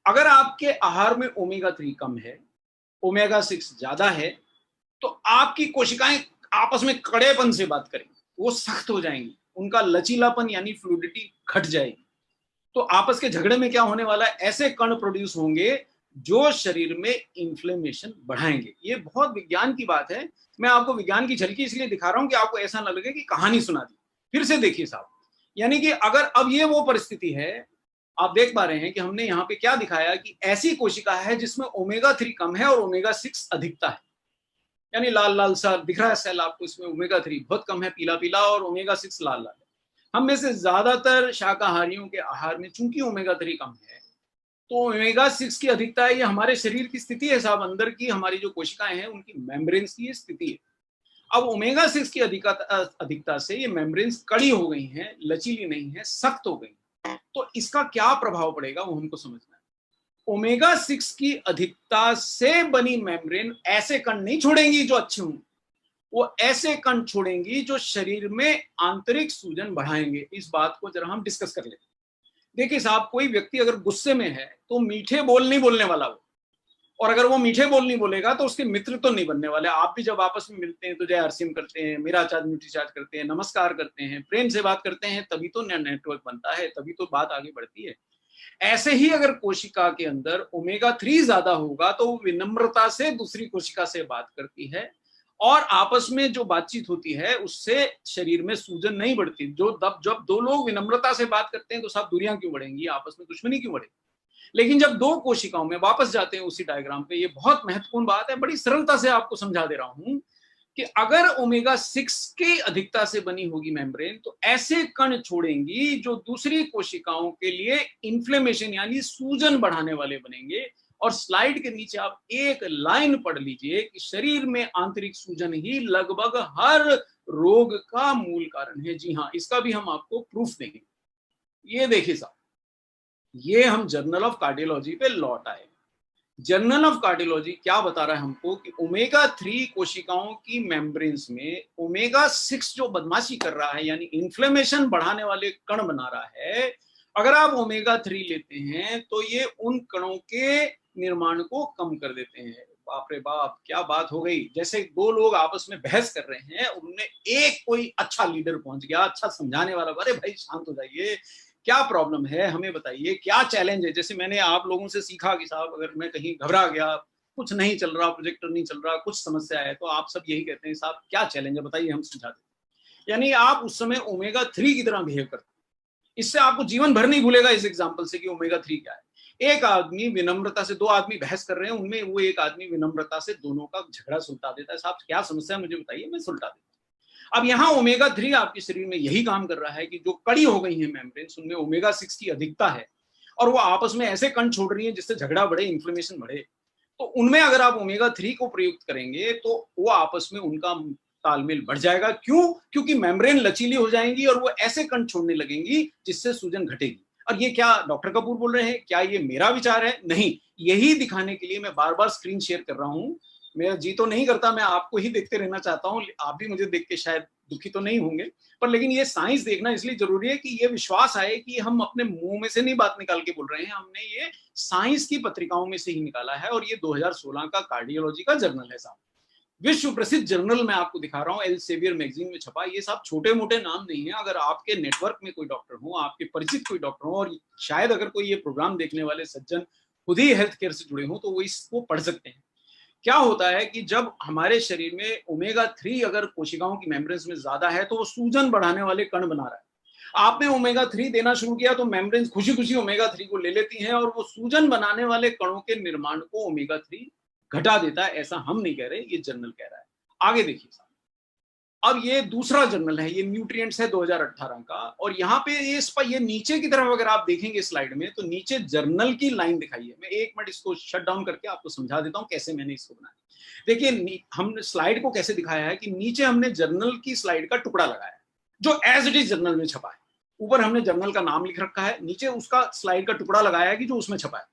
अगर आपके आहार में ओमेगा 3 कम है, ओमेगा 6 ज्यादा है, तो आपकी कोशिकाएं आपस में कड़ेपन से बात करेंगी, वो सख्त हो जाएंगी, उनका लचीलापन यानी फ्लूडिटी घट जाएगी। तो आपस के झगड़े में क्या होने वाला है? ऐसे कण प्रोड्यूस होंगे जो शरीर में इन्फ्लेमेशन बढ़ाएंगे। ये बहुत विज्ञान की बात है। मैं आपको विज्ञान की झलकी इसलिए दिखा रहा हूं कि आपको ऐसा ना लगे कि कहानी सुना दी। फिर से देखिए साहब, यानी कि अगर अब ये वो परिस्थिति है, आप देख पा रहे हैं कि हमने यहाँ पे क्या दिखाया कि ऐसी कोशिका है जिसमें ओमेगा 3 कम है और ओमेगा 6 अधिकता है। यानी लाल लाल सा दिख रहा है सेल आपको, इसमें ओमेगा 3 बहुत कम है, पीला पीला, और ओमेगा 6 लाल लाल है। हम में से ज्यादातर शाकाहारियों के आहार में चूंकि ओमेगा 3 कम है, तो ओमेगा 6 की अधिकता है, ये हमारे शरीर की स्थिति है साहब, अंदर की हमारी जो कोशिकाएं हैं उनकी मेम्ब्रेन्स की ये स्थिति है। अब ओमेगा 6 की अधिकता से ये मेम्ब्रेन्स कड़ी हो गई हैं, लचीली नहीं है, सख्त हो गई। तो इसका क्या प्रभाव पड़ेगा वो हमको समझना है। ओमेगा 6 की अधिकता से बनी मेम्ब्रेन ऐसे कण नहीं छोड़ेंगी जो अच्छे हों, वो ऐसे कण छोड़ेंगी जो शरीर में आंतरिक सूजन बढ़ाएंगे। इस बात को जरा हम डिस्कस कर लेते हैं। देखिए साहब, कोई व्यक्ति अगर गुस्से में है तो मीठे बोल नहीं बोलने वाला वो, और अगर वो मीठे बोल नहीं बोलेगा तो उसके मित्र तो नहीं बनने वाले। आप भी जब आपस में मिलते हैं तो जय हरसिम करते हैं, मेरा चार्ज न्यूट्री चार्ज करते हैं, नमस्कार करते हैं, प्रेम से बात करते हैं, तभी तो नेटवर्क बनता है, तभी तो बात आगे बढ़ती है। ऐसे ही अगर कोशिका के अंदर ओमेगा 3 ज्यादा होगा तो वो विनम्रता से दूसरी कोशिका से बात करती है, और आपस में जो बातचीत होती है उससे शरीर में सूजन नहीं बढ़ती। जब दो लोग विनम्रता से बात करते हैं तो साहब दूरियां क्यों बढ़ेंगी, आपस में दुश्मनी क्यों बढ़ेगी। लेकिन जब दो कोशिकाओं में वापस जाते हैं उसी डायग्राम पे, ये बहुत महत्वपूर्ण बात है, बड़ी सरलता से आपको समझा दे रहा हूं कि अगर ओमेगा 6 की अधिकता से बनी होगी मेम्ब्रेन तो ऐसे कण छोड़ेंगी जो दूसरी कोशिकाओं के लिए इन्फ्लेमेशन यानी सूजन बढ़ाने वाले बनेंगे। और स्लाइड के नीचे आप एक लाइन पढ़ लीजिए कि शरीर में आंतरिक सूजन ही लगभग हर रोग का मूल कारण है। जी हाँ, इसका भी हम आपको प्रूफ देंगे। ये देखिए साहब, ये हम जर्नल ऑफ कार्डियोलॉजी पे लौट आए। जर्नल ऑफ कार्डियोलॉजी क्या बता रहा है हमको कि ओमेगा 3 कोशिकाओं की मेम्ब्रेन्स में ओमेगा 6 जो बदमाशी कर रहा है यानी इन्फ्लेमेशन बढ़ाने वाले कण बना रहा है, अगर आप ओमेगा 3 लेते हैं तो ये उन कणों के निर्माण को कम कर देते हैं। बाप रे बाप, क्या बात हो गई। जैसे दो लोग आपस में बहस कर रहे हैं, उनमें एक कोई अच्छा लीडर पहुंच गया, अच्छा समझाने वाला, अरे भाई शांत हो जाइए, क्या प्रॉब्लम है हमें बताइए, क्या चैलेंज है। जैसे मैंने आप लोगों से सीखा कि साहब अगर मैं कहीं घबरा गया, कुछ नहीं चल रहा, प्रोजेक्टर नहीं चल रहा, कुछ समस्या है, तो आप सब यही कहते हैं साहब क्या चैलेंज है बताइए, हम समझा देते। यानी आप उस समय ओमेगा 3 की तरह बिहेव करते हैं। इससे आपको जीवन भर नहीं भूलेगा इस एग्जाम्पल से कि ओमेगा 3 क्या है। एक आदमी विनम्रता से, दो आदमी बहस कर रहे हैं, उनमें वो एक आदमी विनम्रता से दोनों का झगड़ा सुलटा देता है। साहब क्या समस्या है मुझे बताइए, मैं सुलटा देता हूं। अब यहाँ ओमेगा 3 आपके शरीर में यही काम कर रहा है कि जो कड़ी हो गई है मेम्ब्रेन्स, उनमें ओमेगा 6 की अधिकता है और वो आपस में ऐसे कण छोड़ रही है जिससे झगड़ा बढ़े, इन्फ्लेमेशन बढ़े। तो उनमें अगर आप ओमेगा 3 को प्रयुक्त करेंगे तो वो आपस में उनका तालमेल बढ़ जाएगा। क्यों? क्योंकि मेम्ब्रेन लचीली हो जाएंगी और वो ऐसे कण छोड़ने लगेंगी जिससे सूजन घटेगी। और ये क्या डॉक्टर कपूर बोल रहे हैं, क्या ये मेरा विचार है? नहीं, यही दिखाने के लिए मैं बार बार स्क्रीन शेयर कर रहा हूं। मेरा जी तो नहीं करता, मैं आपको ही देखते रहना चाहता हूं, आप भी मुझे देख के शायद दुखी तो नहीं होंगे, पर लेकिन ये साइंस देखना इसलिए जरूरी है कि ये विश्वास आए कि हम अपने मुंह में से नहीं बात निकाल के बोल रहे हैं, हमने ये साइंस की पत्रिकाओं में से ही निकाला है। और ये 2016 का कार्डियोलॉजी का जर्नल है साहब, विश्व प्रसिद्ध जर्नल में आपको दिखा रहा हूं, एल्सेवियर मैगजीन में छपा। ये सब छोटे मोटे नाम नहीं है। अगर आपके नेटवर्क में कोई डॉक्टर हो, आपके परिचित कोई डॉक्टर हो, और शायद अगर कोई ये प्रोग्राम देखने वाले सज्जन खुद ही हेल्थ केयर से जुड़े हो तो वो इसको पढ़ सकते हैं। क्या होता है कि जब हमारे शरीर में ओमेगा 3 अगर कोशिकाओं की मेम्ब्रेन्स में ज्यादा है तो वो सूजन बढ़ाने वाले कण बना रहा है। आपने ओमेगा 3 देना शुरू किया तो मेम्ब्रेन्स खुशी खुशी ओमेगा 3 को ले लेती हैं और वो सूजन बनाने वाले कणों के निर्माण को ओमेगा 3 घटा देता है। ऐसा हम नहीं कह रहे, ये जर्नल कह रहा है। आगे देखिए साहब, अब ये दूसरा जर्नल है, ये न्यूट्रिएंट्स है 2018 का, और यहाँ पे ये नीचे की तरफ अगर आप देखेंगे स्लाइड में तो नीचे जर्नल की लाइन दिखाई है। मैं एक मिनट इसको शट डाउन करके आपको समझा देता हूँ कैसे मैंने इसको बनाया। देखिए हमने स्लाइड को कैसे दिखाया है कि नीचे हमने जर्नल की स्लाइड का टुकड़ा लगाया है जो एज इट इज जर्नल में छपा है। ऊपर हमने जर्नल का नाम लिख रखा है, नीचे उसका स्लाइड का टुकड़ा लगाया है कि जो उसमें छपा है।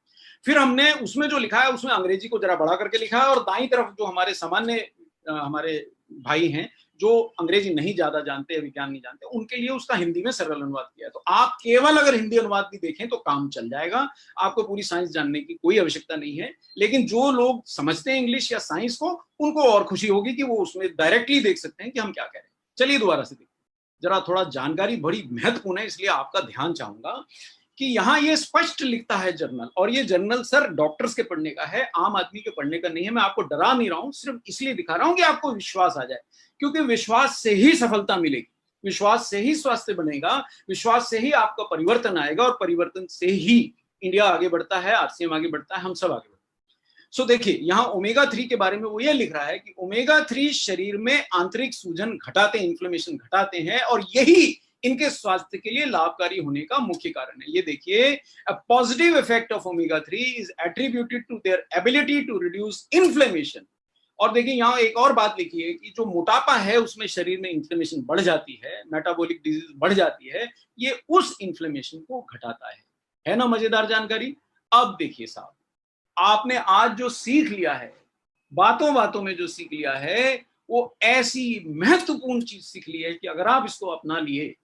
फिर हमने उसमें जो लिखा है उसमें अंग्रेजी को जरा बड़ा करके लिखा है, और दाईं तरफ जो हमारे सामान्य हमारे भाई हैं जो अंग्रेजी नहीं ज्यादा जानते, विज्ञान नहीं जानते, उनके लिए उसका हिंदी में सरल अनुवाद किया है। तो आप केवल अगर हिंदी अनुवाद भी देखें तो काम चल जाएगा, आपको पूरी साइंस जानने की कोई आवश्यकता नहीं है। लेकिन जो लोग समझते हैं इंग्लिश या साइंस को, उनको और खुशी होगी कि वो उसमें डायरेक्टली देख सकते हैं कि हम क्या कह रहे हैं। चलिए दोबारा से देखिए, जरा थोड़ा जानकारी बड़ी महत्वपूर्ण है इसलिए आपका ध्यान चाहूंगा कि यहाँ ये स्पष्ट लिखता है जर्नल, और ये जर्नल सर डॉक्टर्स के पढ़ने का है, आम आदमी के पढ़ने का नहीं है। मैं आपको डरा नहीं रहा हूँ, सिर्फ इसलिए दिखा रहा हूँ कि आपको विश्वास आ जाए, क्योंकि विश्वास से ही सफलता मिलेगी, विश्वास से ही स्वास्थ्य बनेगा, विश्वास से ही आपका परिवर्तन आएगा, और परिवर्तन से ही इंडिया आगे बढ़ता है, आरसीएम आगे बढ़ता है, हम सब आगे बढ़ते हैं। सो देखिए यहाँ ओमेगा 3 के बारे में वो ये लिख रहा है कि ओमेगा 3 शरीर में आंतरिक सूजन घटाते हैं, इन्फ्लेमेशन घटाते हैं, और यही इनके स्वास्थ्य के लिए लाभकारी होने का मुख्य कारण है। ये देखिए, a positive effect of omega 3 is attributed to their ability to reduce inflammation. और देखिए यहाँ एक और बात लिखी है कि जो मोटापा है उसमें शरीर में इन्फ्लेमेशन बढ़ जाती है, मेटाबॉलिक डिजीज बढ़ जाती है, ये उस इन्फ्लेमेशन को घटाता है ना मजेदार जानकारी। अब देखिए साहब, आपने आज जो सीख लिया है, बातों बातों में जो सीख लिया है, वो ऐसी महत्वपूर्ण चीज सीख ली है कि अगर आप इसको अपना लिए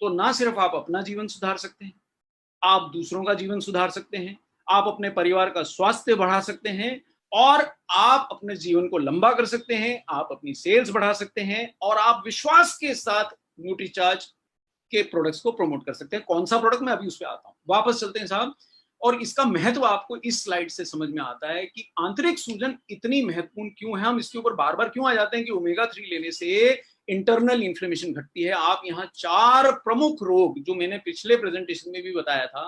तो ना सिर्फ आप अपना जीवन सुधार सकते हैं, आप दूसरों का जीवन सुधार सकते हैं, आप अपने परिवार का स्वास्थ्य बढ़ा सकते हैं, और आप अपने जीवन को लंबा कर सकते हैं, आप अपनी सेल्स बढ़ा सकते हैं, और आप विश्वास के साथ न्यूट्रीचार्ज के प्रोडक्ट्स को प्रमोट कर सकते हैं। कौन सा प्रोडक्ट, मैं अभी उस पर आता हूं। वापस चलते हैं साहब, और इसका महत्व आपको इस स्लाइड से समझ में आता है कि आंतरिक सूजन इतनी महत्वपूर्ण क्यों है। हम इसके ऊपर बार बार क्यों आ जाते हैं कि ओमेगा 3 लेने से इंटरनल इन्फ्लेमेशन घटती है। आप यहाँ 4 प्रमुख रोग, जो मैंने पिछले प्रेजेंटेशन में भी बताया था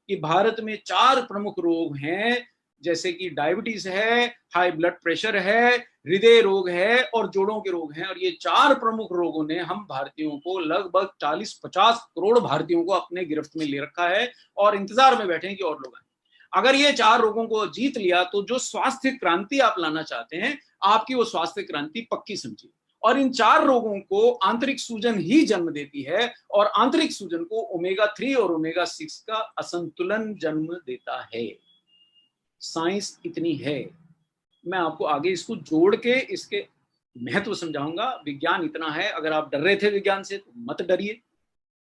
कि भारत में 4 प्रमुख रोग हैं, जैसे कि डायबिटीज है, हाई ब्लड प्रेशर है, हृदय रोग है और जोड़ों के रोग हैं। और ये 4 प्रमुख रोगों ने हम भारतीयों को, लगभग 40-50 करोड़ भारतीयों को अपने गिरफ्त में ले रखा है और इंतजार में बैठे हैं कि और लोग आए। अगर ये 4 रोगों को जीत लिया तो जो स्वास्थ्य क्रांति आप लाना चाहते हैं, आपकी वो स्वास्थ्य क्रांति पक्की समझिए। और इन 4 रोगों को आंतरिक सूजन ही जन्म देती है, और आंतरिक सूजन को ओमेगा 3 और ओमेगा 6 का असंतुलन जन्म देता है। साइंस इतनी है, मैं आपको आगे इसको जोड़ के इसके महत्व समझाऊंगा। विज्ञान इतना है, अगर आप डर रहे थे विज्ञान से तो मत डरिए,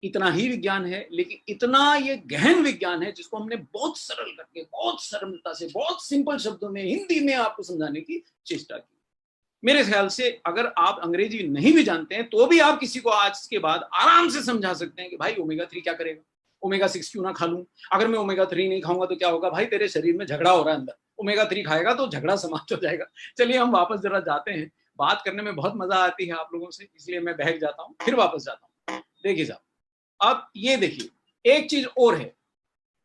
इतना ही विज्ञान है। लेकिन इतना ये गहन विज्ञान है जिसको हमने बहुत सरल करके, बहुत सरलता से, बहुत सिंपल शब्दों में, हिंदी में आपको समझाने की चेष्टा की। मेरे ख्याल से अगर आप अंग्रेजी नहीं भी जानते हैं तो भी आप किसी को आज के बाद आराम से समझा सकते हैं कि भाई ओमेगा 3 क्या करेगा, ओमेगा 6 क्यों ना खा लूं, अगर मैं ओमेगा 3 नहीं खाऊंगा तो क्या होगा, भाई तेरे शरीर में झगड़ा हो रहा है अंदर, ओमेगा 3 खाएगा तो झगड़ा समाप्त हो जाएगा। चलिए हम वापस जरा जाते हैं, बात करने में बहुत मजा आती है आप लोगों से, इसलिए मैं बहक जाता हूँ, फिर वापस जाता हूँ। देखिए साहब, अब ये देखिए एक चीज और है,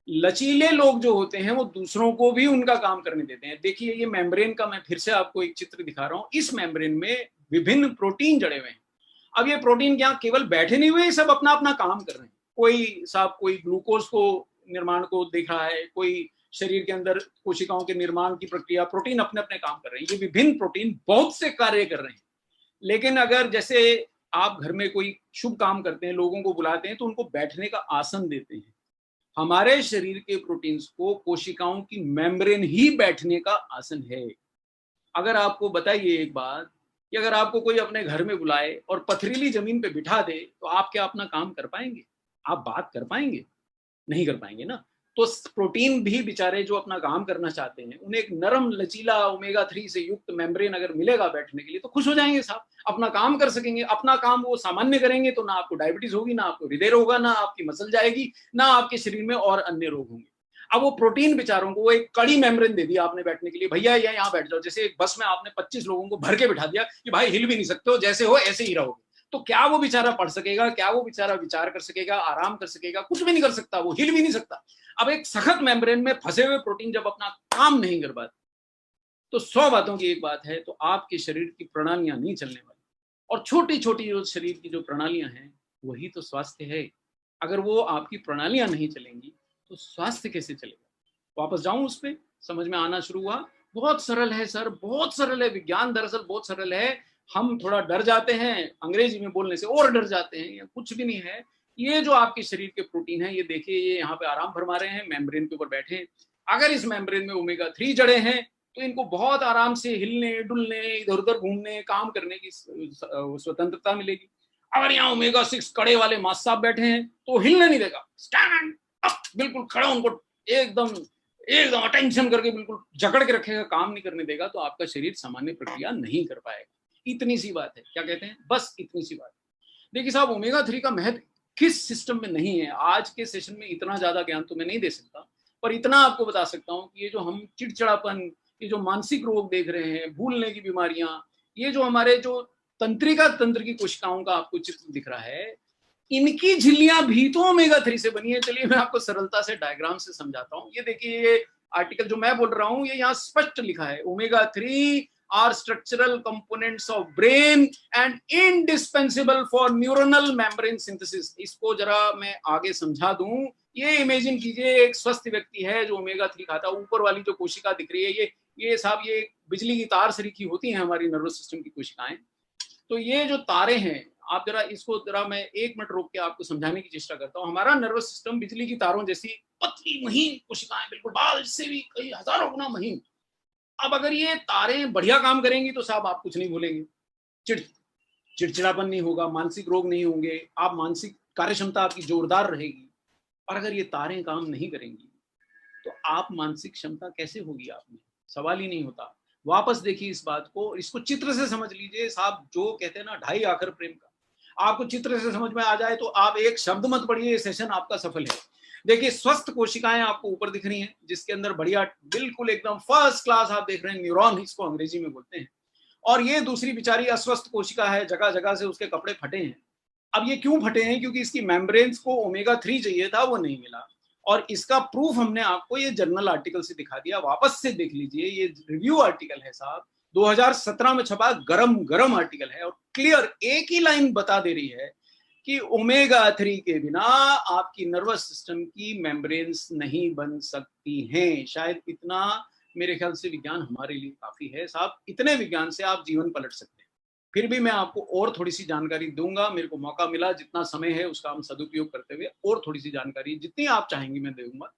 लचीले लोग जो होते हैं वो दूसरों को भी उनका काम करने देते हैं। देखिए ये मेम्ब्रेन का मैं फिर से आपको एक चित्र दिखा रहा हूँ। इस मेम्ब्रेन में विभिन्न प्रोटीन जड़े हुए हैं। अब ये प्रोटीन क्या केवल बैठे नहीं हुए, सब अपना अपना काम कर रहे हैं। कोई ग्लूकोज को निर्माण को देख रहा है, कोई शरीर के अंदर कोशिकाओं के निर्माण की प्रक्रिया, प्रोटीन अपने अपने काम कर रहे हैं। ये विभिन्न प्रोटीन बहुत से कार्य कर रहे हैं। लेकिन अगर जैसे आप घर में कोई शुभ काम करते हैं, लोगों को बुलाते हैं तो उनको बैठने का आसन देते हैं। हमारे शरीर के प्रोटीन्स को कोशिकाओं की मेम्ब्रेन ही बैठने का आसन है। अगर आपको बताइए एक बात कि अगर आपको कोई अपने घर में बुलाए और पथरीली जमीन पे बिठा दे तो आप क्या अपना काम कर पाएंगे? आप बात कर पाएंगे? नहीं कर पाएंगे ना। तो प्रोटीन भी बेचारे जो अपना काम करना चाहते हैं, उन्हें एक नरम लचीला ओमेगा 3 से युक्त मेम्ब्रेन अगर मिलेगा बैठने के लिए तो खुश हो जाएंगे साहब, अपना काम कर सकेंगे। अपना काम वो सामान्य करेंगे तो ना आपको डायबिटीज होगी, ना आपको हृदय रोग होगा, ना आपकी मसल जाएगी, ना आपके शरीर में और अन्य रोग होंगे। अब वो प्रोटीन बेचारों को वो एक कड़ी मेम्ब्रेन दे दिया आपने बैठने के लिए, भैया ये यहाँ बैठ जाओ। जैसे एक बस में आपने 25 लोगों को भर के बिठा दिया कि भाई हिल भी नहीं सकते हो, जैसे हो ऐसे ही रहोगे। तो क्या वो बेचारा पढ़ सकेगा? क्या वो बेचारा विचार कर सकेगा, आराम कर सकेगा? कुछ भी नहीं कर सकता, वो हिल भी नहीं सकता। अब एक सख्त मेम्ब्रेन में फंसे हुए प्रोटीन जब अपना काम नहीं कर पाते तो 100 बातों की एक बात है, तो आपके शरीर की प्रणालियां नहीं चलने वाली। और छोटी छोटी जो शरीर की जो प्रणालियां हैं वही तो स्वास्थ्य है। अगर वो आपकी प्रणालियां नहीं चलेंगी तो स्वास्थ्य कैसे चलेगा? वापस जाऊं उस पर, समझ में आना शुरू हुआ। बहुत सरल है सर, बहुत सरल है। विज्ञान दरअसल बहुत सरल है। हम थोड़ा डर जाते हैं अंग्रेजी में बोलने से, और डर जाते हैं। या कुछ भी नहीं है। ये जो आपके शरीर के प्रोटीन है, ये देखिए, ये यहाँ पे आराम फरमा रहे हैं, मेम्ब्रेन के ऊपर बैठे हैं। अगर इस मेम्ब्रेन में ओमेगा 3 जड़े हैं तो इनको बहुत आराम से हिलने डुलने, इधर उधर घूमने, काम करने की स्वतंत्रता मिलेगी। अगर यहाँ ओमेगा 6 कड़े वाले मास साहब बैठे हैं तो हिलने नहीं देगा, स्टैंड अप, बिल्कुल खड़ा, उनको एकदम एकदम अटेंशन करके बिल्कुल जकड़ के रखेगा, काम नहीं करने देगा। तो आपका शरीर सामान्य प्रक्रिया नहीं कर पाएगा। इतनी सी बात है। क्या कहते हैं? बस इतनी सी बात है। देखिए साहब, ओमेगा 3 का महत्व किस सिस्टम में नहीं है, आज के सेशन में इतना ज्यादा ज्ञान तो मैं नहीं दे सकता, पर इतना आपको बता सकता हूँ कि ये जो हम चिड़चिड़ापन, ये जो मानसिक रोग देख रहे हैं, भूलने की बीमारियां, ये जो हमारे जो तंत्र की कोशिकाओं का आपको चित्र दिख रहा है, इनकी झिल्लियां भी तो ओमेगा 3 से बनी है। चलिए मैं आपको सरलता से डायग्राम से समझाता हूँ। ये देखिए, ये आर्टिकल जो मैं बोल रहा हूँ ये यहाँ स्पष्ट लिखा है, omega 3 are structural components of brain and indispensable for neuronal membrane synthesis. इसको जरा मैं आगे समझा दूं। ये इमेजिन कीजिए एक स्वस्थ व्यक्ति है जो ओमेगा 3 खाता है। ऊपर वाली जो कोशिका दिख रही है ये साहब ये बिजली की तार सरीखी होती हैं हमारी नर्वस सिस्टम की कोशिकाएं। तो ये जो तारे हैं, आप जरा मैं 1 मिनट रोक के आपको समझाने की चेष्टा करता हूँ। हमारा नर्वस सिस्टम बिजली की तारों जैसी पतली महीन कोशिकाएं, बिल्कुल बाल से भी कई हजारों गुना महीन। अब अगर ये तारें बढ़िया काम करेंगी तो साहब आप कुछ नहीं भूलेंगे, चिड़चिड़ापन नहीं होगा, मानसिक रोग नहीं होंगे, आप मानसिक कार्यक्षमता आपकी जोरदार रहेगी। और अगर ये तारें काम नहीं करेंगी तो आप मानसिक क्षमता कैसे होगी आप में, सवाल ही नहीं होता। वापस देखिए इस बात को, इसको चित्र से समझ लीजिए साहब। जो कहते हैं ना 2.5 आखर प्रेम का, आपको चित्र से समझ में आ जाए तो आप एक शब्द मत पढ़िए, ये सेशन आपका सफल है। देखिए स्वस्थ कोशिकाएं आपको ऊपर दिख रही हैं, जिसके अंदर बढ़िया बिल्कुल एकदम फर्स्ट क्लास आप देख रहे हैं न्यूरॉन, इसको अंग्रेजी में बोलते हैं। और ये दूसरी बेचारी अस्वस्थ कोशिका है, जगह जगह से उसके कपड़े फटे हैं। अब ये क्यों फटे हैं? क्योंकि इसकी मेम्ब्रेन्स को ओमेगा 3 चाहिए था, वो नहीं मिला। और इसका प्रूफ हमने आपको ये जर्नल आर्टिकल से दिखा दिया। वापस से देख लीजिए, ये रिव्यू आर्टिकल है साहब, 2017 में छपा गरम आर्टिकल है, और क्लियर एक ही लाइन बता दे रही है कि ओमेगा 3 के बिना आपकी नर्वस सिस्टम की मेम्ब्रेन्स नहीं बन सकती हैं। शायद इतना मेरे ख्याल से विज्ञान हमारे लिए काफी है साहब। इतने विज्ञान से आप जीवन पलट सकते हैं। फिर भी मैं आपको और थोड़ी सी जानकारी दूंगा, मेरे को मौका मिला, जितना समय है उसका हम सदुपयोग करते हुए और थोड़ी सी जानकारी जितनी आप चाहेंगी मैं दूंगा।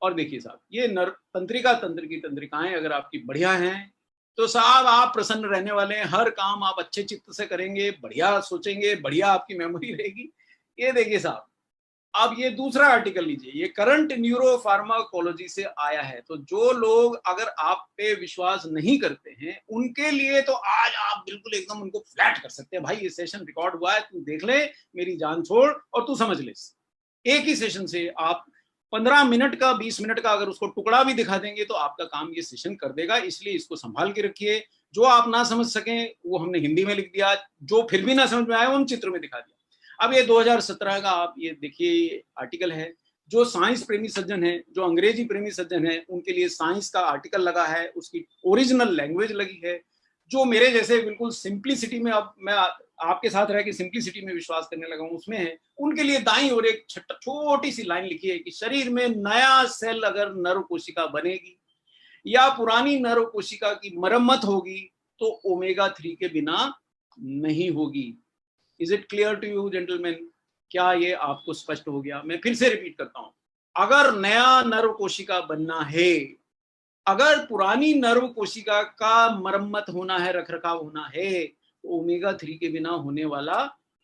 और देखिए साहब, ये तंत्र की तंत्रिकाएं अगर आपकी बढ़िया हैं तो साहब आप प्रसन्न रहने वाले हैं। हर काम आप अच्छे चित्त से करेंगे, बढ़िया सोचेंगे, बढ़िया आपकी मेमोरी रहेगी। ये देखिए साहब, अब ये दूसरा आर्टिकल लीजिए, ये करंट न्यूरो फार्माकोलॉजी से आया है। तो जो लोग अगर आप पे विश्वास नहीं करते हैं उनके लिए तो आज आप बिल्कुल एकदम उनको फ्लैट कर सकते हैं। भाई ये सेशन रिकॉर्ड हुआ है, तू देख ले, मेरी जान छोड़ और तू समझ ले। एक ही सेशन से आप 15 मिनट का 20 मिनट का अगर उसको टुकड़ा भी दिखा देंगे तो आपका काम ये सेशन कर देगा। इसलिए इसको संभाल के रखिए। जो आप ना समझ सकें वो हमने हिंदी में लिख दिया, जो फिर भी ना समझ में आया वो हम चित्र में दिखा दिया। अब ये 2017 का आप ये देखिए आर्टिकल है। जो साइंस प्रेमी सज्जन है, जो अंग्रेजी प्रेमी सज्जन है, उनके लिए साइंस का आर्टिकल लगा है, उसकी ओरिजिनल लैंग्वेज लगी है। जो मेरे जैसे बिल्कुल सिंप्लिसिटी में, अब मैं आपके साथ रह के सिंप्लिसिटी में विश्वास करने लगा हूं, उसमें है। उनके लिए दाईं ओर एक छोटी सी लाइन लिखी है कि शरीर में नया सेल अगर नर्व कोशिका बनेगी या पुरानी नर्व कोशिका की मरम्मत होगी तो ओमेगा 3 के बिना नहीं होगी। Is it clear to you gentleman? क्या ये आपको स्पष्ट हो गया? मैं फिर से रिपीट करता हूं, अगर नया नर्व कोशिका बनना है, अगर पुरानी नर्व कोशिका का मरम्मत होना है, रखरखाव होना है, तो ओमेगा 3 के बिना होने वाला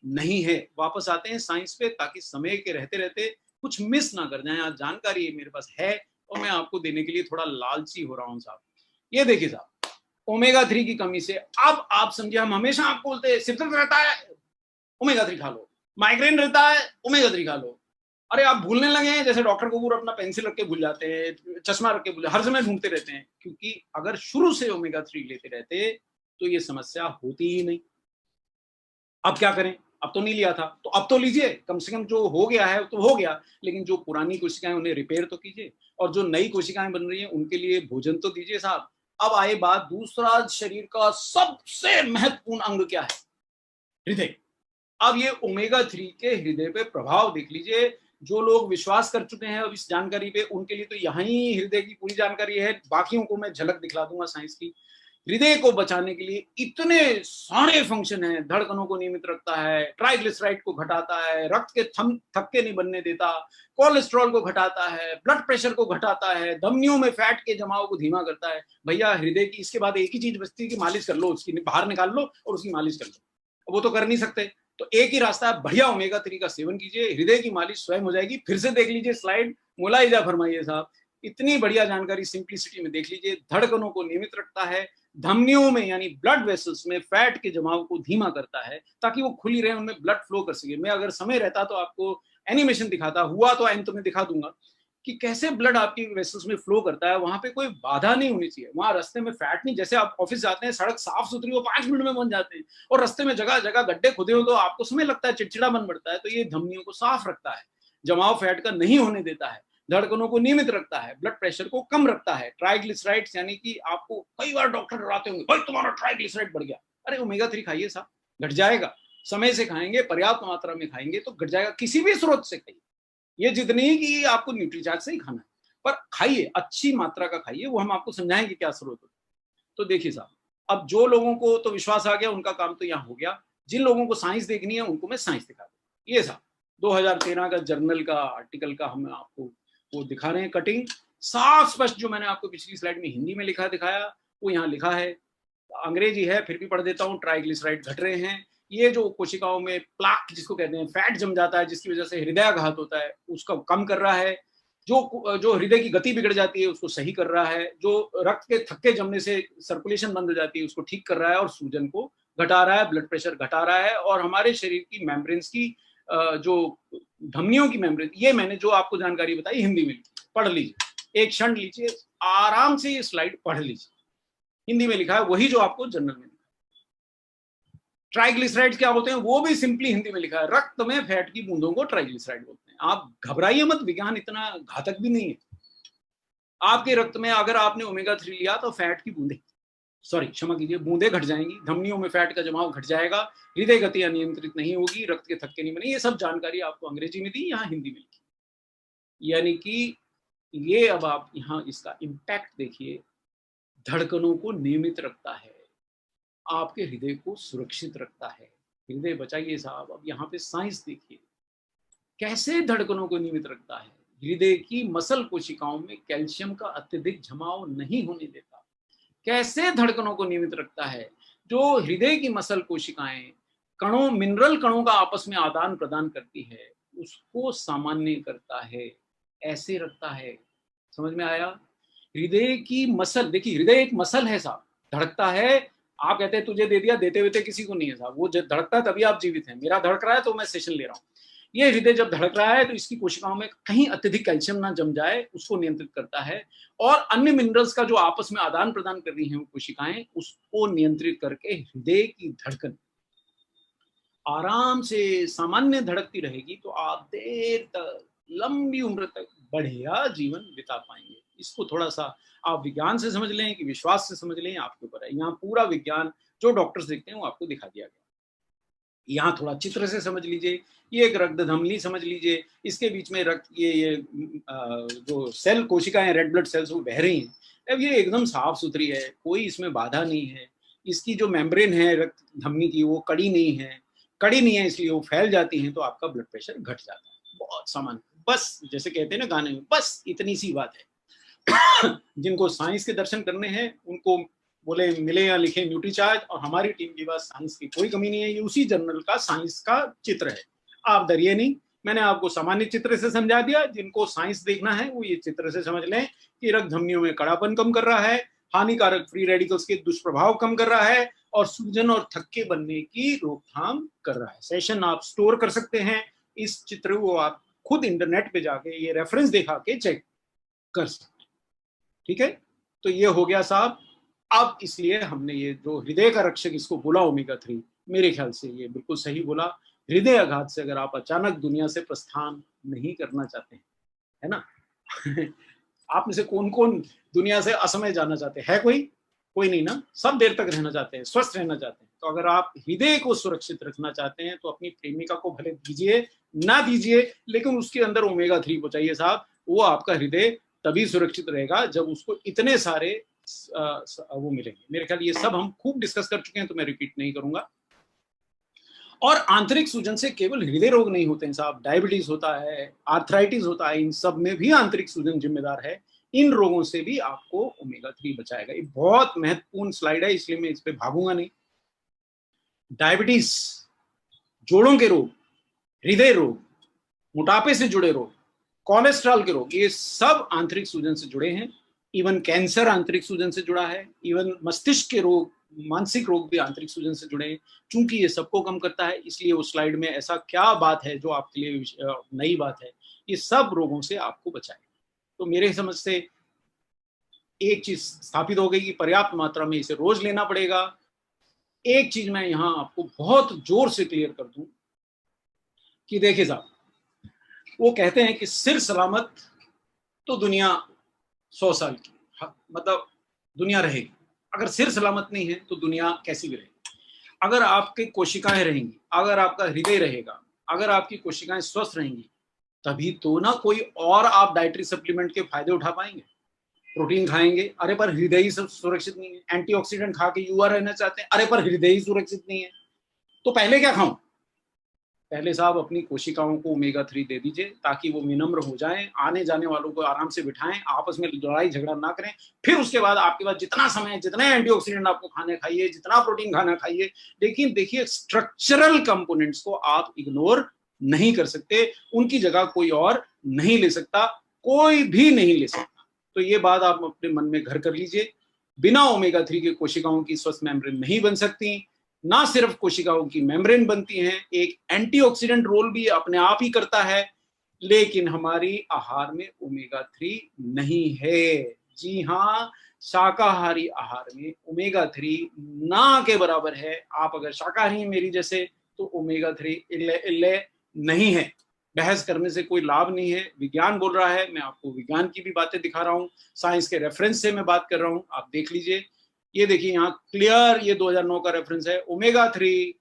नहीं है। वापस आते हैं साइंस पे, ताकि समय के रहते रहते कुछ मिस ना कर जाए। आज जानकारी मेरे पास है और मैं आपको देने के लिए थोड़ा लालची हो रहा हूं साहब। ये देखिए साहब, ओमेगा 3 की कमी से, अब आप समझिए, हम हमेशा आपको बोलते हैं सिर दर्द रहता है ओमेगा 3 खा लो, माइग्रेन रहता है ओमेगा 3 खा लो। अरे आप भूलने लगे हैं, जैसे डॉक्टर कपूर अपना पेंसिल रख के भूल जाते हैं, चश्मा रख के भूल, हर समय ढूंढते रहते हैं। क्योंकि अगर शुरू से ओमेगा 3 लेते रहते तो ये समस्या होती ही नहीं। अब क्या करें? अब तो नहीं लिया था, तो अब तो लीजिए। कम से कम जो हो गया है तो हो गया, लेकिन जो पुरानी कोशिकाएं उन्हें रिपेयर तो कीजिए, और जो नई कोशिकाएं बन रही हैं उनके लिए भोजन तो दीजिए साहब। अब आए बात, दूसरा शरीर का सबसे महत्वपूर्ण अंग क्या है? हृदय। अब ये ओमेगा 3 के हृदय पे प्रभाव देख लीजिए। जो लोग विश्वास कर चुके हैं अब इस जानकारी पे, उनके लिए तो यहाँ ही हृदय की पूरी जानकारी है। बाकियों को मैं झलक दिखला दूंगा साइंस की। हृदय को बचाने के लिए इतने सारे फंक्शन हैं। धड़कनों को नियमित रखता है, ट्राइग्लिसराइड को घटाता है, रक्त के थक्के नहीं बनने देता, कोलेस्ट्रॉल को घटाता है, ब्लड प्रेशर को घटाता है, धमनियों में फैट के जमाव को धीमा करता है। भैया हृदय की इसके बाद एक ही चीज बचती है कि मालिश कर लो, उसकी बाहर निकाल लो और उसकी मालिश कर लो। वो तो कर नहीं सकते, तो एक ही रास्ता है, बढ़िया ओमेगा 3 का सेवन कीजिए, हृदय की मालिश स्वयं हो जाएगी। फिर से देख लीजिए स्लाइड, मुलाहिजा फरमाइए साहब। इतनी बढ़िया जानकारी सिंप्लिसिटी में देख लीजिए। धड़कनों को नियमित रखता है, धमनियों में यानी ब्लड वेसल्स में फैट के जमाव को धीमा करता है ताकि वो खुली रहे, उनमें ब्लड फ्लो कर सके। मैं अगर समय रहता तो आपको एनिमेशन दिखाता, हुआ तो अंत में दिखा दूंगा कि कैसे ब्लड आपकी वेसल्स में फ्लो करता है। वहां पे कोई बाधा नहीं होनी चाहिए, वहां रास्ते में फैट नहीं। जैसे आप ऑफिस जाते हैं, सड़क साफ सुथरी हो 5 मिनट में बन जाते हैं, और रास्ते में जगह जगह गड्ढे खुदे हो तो आपको समय लगता है, चिड़चिड़ा बन पड़ता है। तो ये धमनियों को साफ रखता है, जमाव फैट का नहीं होने देता है। धड़कनों को नियमित रखता है, ब्लड प्रेशर को कम रखता है। ट्राइग्लिसराइड्स यानी कि आपको कई बार डॉक्टर डराते होंगे, भाई तुम्हारा ट्राइग्लिसराइड बढ़ गया। अरे ओमेगा 3 खाइए साहब, घट जाएगा। समय से खाएंगे, पर्याप्त मात्रा में खाएंगे तो घट जाएगा। किसी भी स्रोत से खाइए, ये जिद नहीं कि आपको न्यूट्रीचार्ज से ही खाना है, पर खाइए, अच्छी मात्रा का खाइए। वो हम आपको समझाएंगे क्या स्रोत होता है। तो देखिए साहब, अब जो लोगों को तो विश्वास आ गया उनका काम तो यहाँ हो गया। जिन लोगों को साइंस देखनी है उनको मैं साइंस दिखा दूँ। ये साहब 2013 का जर्नल का आर्टिकल का हम आपको वो दिखा रहे हैं कटिंग, साफ स्पष्ट। जो मैंने आपको पिछली स्लाइड में हिंदी में लिखा दिखाया वो यहाँ लिखा है, अंग्रेजी है फिर भी पढ़ देता हूँ। ट्राइग्लिसराइड घट रहे हैं। ये जो कोशिकाओं में प्लाक जिसको कहते हैं, फैट जम जाता है जिसकी वजह से हृदयाघात होता है, उसका कम कर रहा है। जो हृदय की गति बिगड़ जाती है उसको सही कर रहा है। जो रक्त के थक्के जमने से सर्कुलेशन बंद हो जाती है उसको ठीक कर रहा है, और सूजन को घटा रहा है, ब्लड प्रेशर घटा रहा है। और हमारे शरीर की मेम्ब्रेन्स की जो धमनियों की मेम्ब्रेन, ये मैंने जो आपको जानकारी बताई हिंदी में, पढ़ लीजिए, एक क्षण लीजिए, आराम से ये स्लाइड पढ़ लीजिए। हिंदी में लिखा है वही जो आपको जर्नल में लिखा है। ट्राइग्लिसराइड्स क्या होते हैं वो भी सिंपली हिंदी में लिखा है, रक्त में फैट की बूंदों को ट्राइग्लिसराइड बोलते हैं। आप घबराइए मत, विज्ञान इतना घातक भी नहीं है। आपके रक्त में अगर आपने ओमेगा 3 लिया तो फैट की बूंदे, सॉरी क्षमा कीजिए, बूंदे घट जाएंगी, धमनियों में फैट का जमाव घट जाएगा, हृदय गति अनियंत्रित नहीं होगी, रक्त के थक्के नहीं बने। ये सब जानकारी आपको अंग्रेजी में दी, यहाँ हिंदी में लिखी। यानी कि ये अब आप यहाँ इसका इम्पैक्ट देखिए, धड़कनों को नियमित रखता है, आपके हृदय को सुरक्षित रखता है। हृदय बचाइए साहब। अब यहाँ पे साइंस देखिए कैसे धड़कनों को नियमित रखता है। हृदय की मसल कोशिकाओं में कैल्शियम का अत्यधिक जमाव नहीं होने देता। कैसे धड़कनों को नियमित रखता है, जो हृदय की मसल कोशिकाएं कणों, मिनरल कणों का आपस में आदान प्रदान करती है, उसको सामान्य करता है, ऐसे रखता है। समझ में आया? हृदय की मसल, देखिए हृदय एक मसल है साहब, धड़कता है। आप कहते हैं तुझे दे दिया, देते हुए किसी को नहीं है साहब, वो धड़कता है तभी आप जीवित हैं। मेरा धड़क रहा है तो मैं सेशन ले रहा हूँ। ये हृदय जब धड़क रहा है तो इसकी कोशिकाओं में कहीं अत्यधिक कैल्शियम ना जम जाए, उसको नियंत्रित करता है। और अन्य मिनरल्स का जो आपस में आदान प्रदान कर रही हैं वो कोशिकाएं, उसको नियंत्रित करके हृदय की धड़कन आराम से सामान्य धड़कती रहेगी, तो आप देर तक, लंबी उम्र तक बढ़िया जीवन बिता पाएंगे। इसको थोड़ा सा आप विज्ञान से समझ लें कि विश्वास से समझ लें, आपके ऊपर है। यहाँ पूरा विज्ञान जो डॉक्टर्स देखते हैं वो आपको दिखा दिया गया। यहाँ थोड़ा चित्र से समझ लीजिए, ये एक रक्त धमनी समझ लीजिए, इसके बीच में रक्त, ये जो सेल कोशिकाएं, रेड ब्लड सेल्स वो बह रही हैं। अब ये एकदम साफ सुथरी है, कोई इसमें बाधा नहीं है। इसकी जो मेम्ब्रेन है रक्त धमनी की वो कड़ी नहीं है, इसलिए वो फैल जाती हैं, तो आपका ब्लड प्रेशर घट जाता है। बहुत सामान्य, बस जैसे कहते हैं ना गाने में, बस इतनी सी बात है। जिनको साइंस के दर्शन करने हैं उनको बोले मिले या लिखे न्यूट्रीचार्ज, और हमारी टीम के पास साइंस की कोई कमी नहीं है। ये उसी जर्नल का साइंस का चित्र है, आप डरिए नहीं। मैंने आपको सामान्य चित्र से समझा दिया। जिनको साइंस देखना है वो ये चित्र से समझ लें कि रक्त धमनियों में कड़ापन कम कर रहा है, हानिकारक फ्री रेडिकल्स के दुष्प्रभाव कम कर रहा है, और सूजन और थक्के बनने की रोकथाम कर रहा है। सेशन आप स्टोर कर सकते हैं, इस चित्र को आप खुद इंटरनेट पे जाके ये रेफरेंस दिखा के चेक कर सकते हैं। ठीक है, तो ये हो गया साहब। अब इसलिए हमने ये जो हृदय का रक्षक इसको बोला ओमेगा 3, मेरे ख्याल से ये बिल्कुल सही बोला। हृदय आघात से अगर आप अचानक दुनिया से प्रस्थान नहीं करना चाहते हैं, है ना? आप में से कौन कौन दुनिया से असमय जाना चाहते हैं? कोई नहीं ना? सब देर तक रहना चाहते हैं, स्वस्थ रहना चाहते हैं। तो अगर आप हृदय को सुरक्षित रखना चाहते हैं तो अपनी प्रेमिका को भले दीजिए ना दीजिए, लेकिन उसके अंदर ओमेगा 3 पहुंचाइए साहब। वो आपका हृदय तभी सुरक्षित रहेगा जब उसको इतने सारे वो मिलेंगे। मेरे ख्याल ये सब हम खूब डिस्कस कर चुके हैं, तो मैं रिपीट नहीं करूंगा। और आंतरिक सूजन से केवल हृदय रोग नहीं होते हैं साहब, डायबिटीज होता है, आर्थराइटिस होता है, इन सब में भी आंतरिक सूजन जिम्मेदार है। इन रोगों से भी आपको ओमेगा 3 बचाएगा। ये बहुत महत्वपूर्ण स्लाइड है, इसलिए मैं इस पे भागूंगा नहीं। डायबिटीज, जोड़ों के रोग, हृदय रोग, मोटापे से जुड़े रोग, कोलेस्ट्रॉल के रोग, ये सब आंतरिक सूजन से जुड़े हैं। इवन कैंसर आंतरिक सूजन से जुड़ा है। इवन मस्तिष्क के रोग, मानसिक रोग भी आंतरिक सूजन से जुड़े हैं। चूंकि ये सबको कम करता है, इसलिए उस स्लाइड में ऐसा क्या बात है जो आपके लिए नई बात है, ये सब रोगों से आपको बचाएगा। तो मेरे समझ से एक चीज स्थापित हो गई कि पर्याप्त मात्रा में इसे रोज लेना पड़ेगा। एक चीज मैं यहाँ आपको बहुत जोर से क्लियर कर दूं कि देखिए साहब, वो कहते हैं कि सिर सलामत तो दुनिया 100 साल की, मतलब दुनिया रहेगी। अगर सिर सलामत नहीं है तो दुनिया कैसी भी रहेगी। अगर आपकी कोशिकाएं रहेंगी, अगर आपका हृदय रहेगा, अगर आपकी कोशिकाएं स्वस्थ रहेंगी, तभी तो ना कोई और आप डाइटरी सप्लीमेंट के फायदे उठा पाएंगे। प्रोटीन खाएंगे, अरे पर हृदय ही सुरक्षित नहीं है। एंटीऑक्सीडेंट खा के युवा रहना चाहते हैं, अरे पर हृदय ही सुरक्षित नहीं है। तो पहले क्या खाऊं? पहले साहब अपनी कोशिकाओं को ओमेगा 3 दे दीजिए, ताकि वो विनम्र हो जाएं, आने जाने वालों को आराम से बिठाएं, आपस में लड़ाई झगड़ा ना करें। फिर उसके बाद आपके पास जितना समय है, जितने एंटीऑक्सीडेंट आपको खाने खाइए, जितना प्रोटीन खाना खाइए। लेकिन देखिए, स्ट्रक्चरल कंपोनेंट्स को आप इग्नोर नहीं कर सकते, उनकी जगह कोई और नहीं ले सकता, कोई भी नहीं ले सकता। तो ये बात आप अपने मन में घर कर लीजिए। बिना ओमेगा 3 के कोशिकाओं की स्वस्थ मेम्ब्रेन नहीं बन सकती। ना सिर्फ कोशिकाओं की मेम्ब्रेन बनती हैं, एक एंटीऑक्सीडेंट रोल भी अपने आप ही करता है। लेकिन हमारी आहार में ओमेगा 3 नहीं है। जी हाँ, शाकाहारी आहार में ओमेगा 3 ना के बराबर है। आप अगर शाकाहारी हैं मेरी जैसे, तो ओमेगा 3 इल्ले नहीं है। बहस करने से कोई लाभ नहीं है। विज्ञान बोल रहा है, मैं आपको विज्ञान की भी बातें दिखा रहा हूँ, साइंस के रेफरेंस से मैं बात कर रहा हूँ। आप देख लीजिए, ये देखिए यहाँ क्लियर, ये 2009 का रेफरेंस है। ओमेगा 3,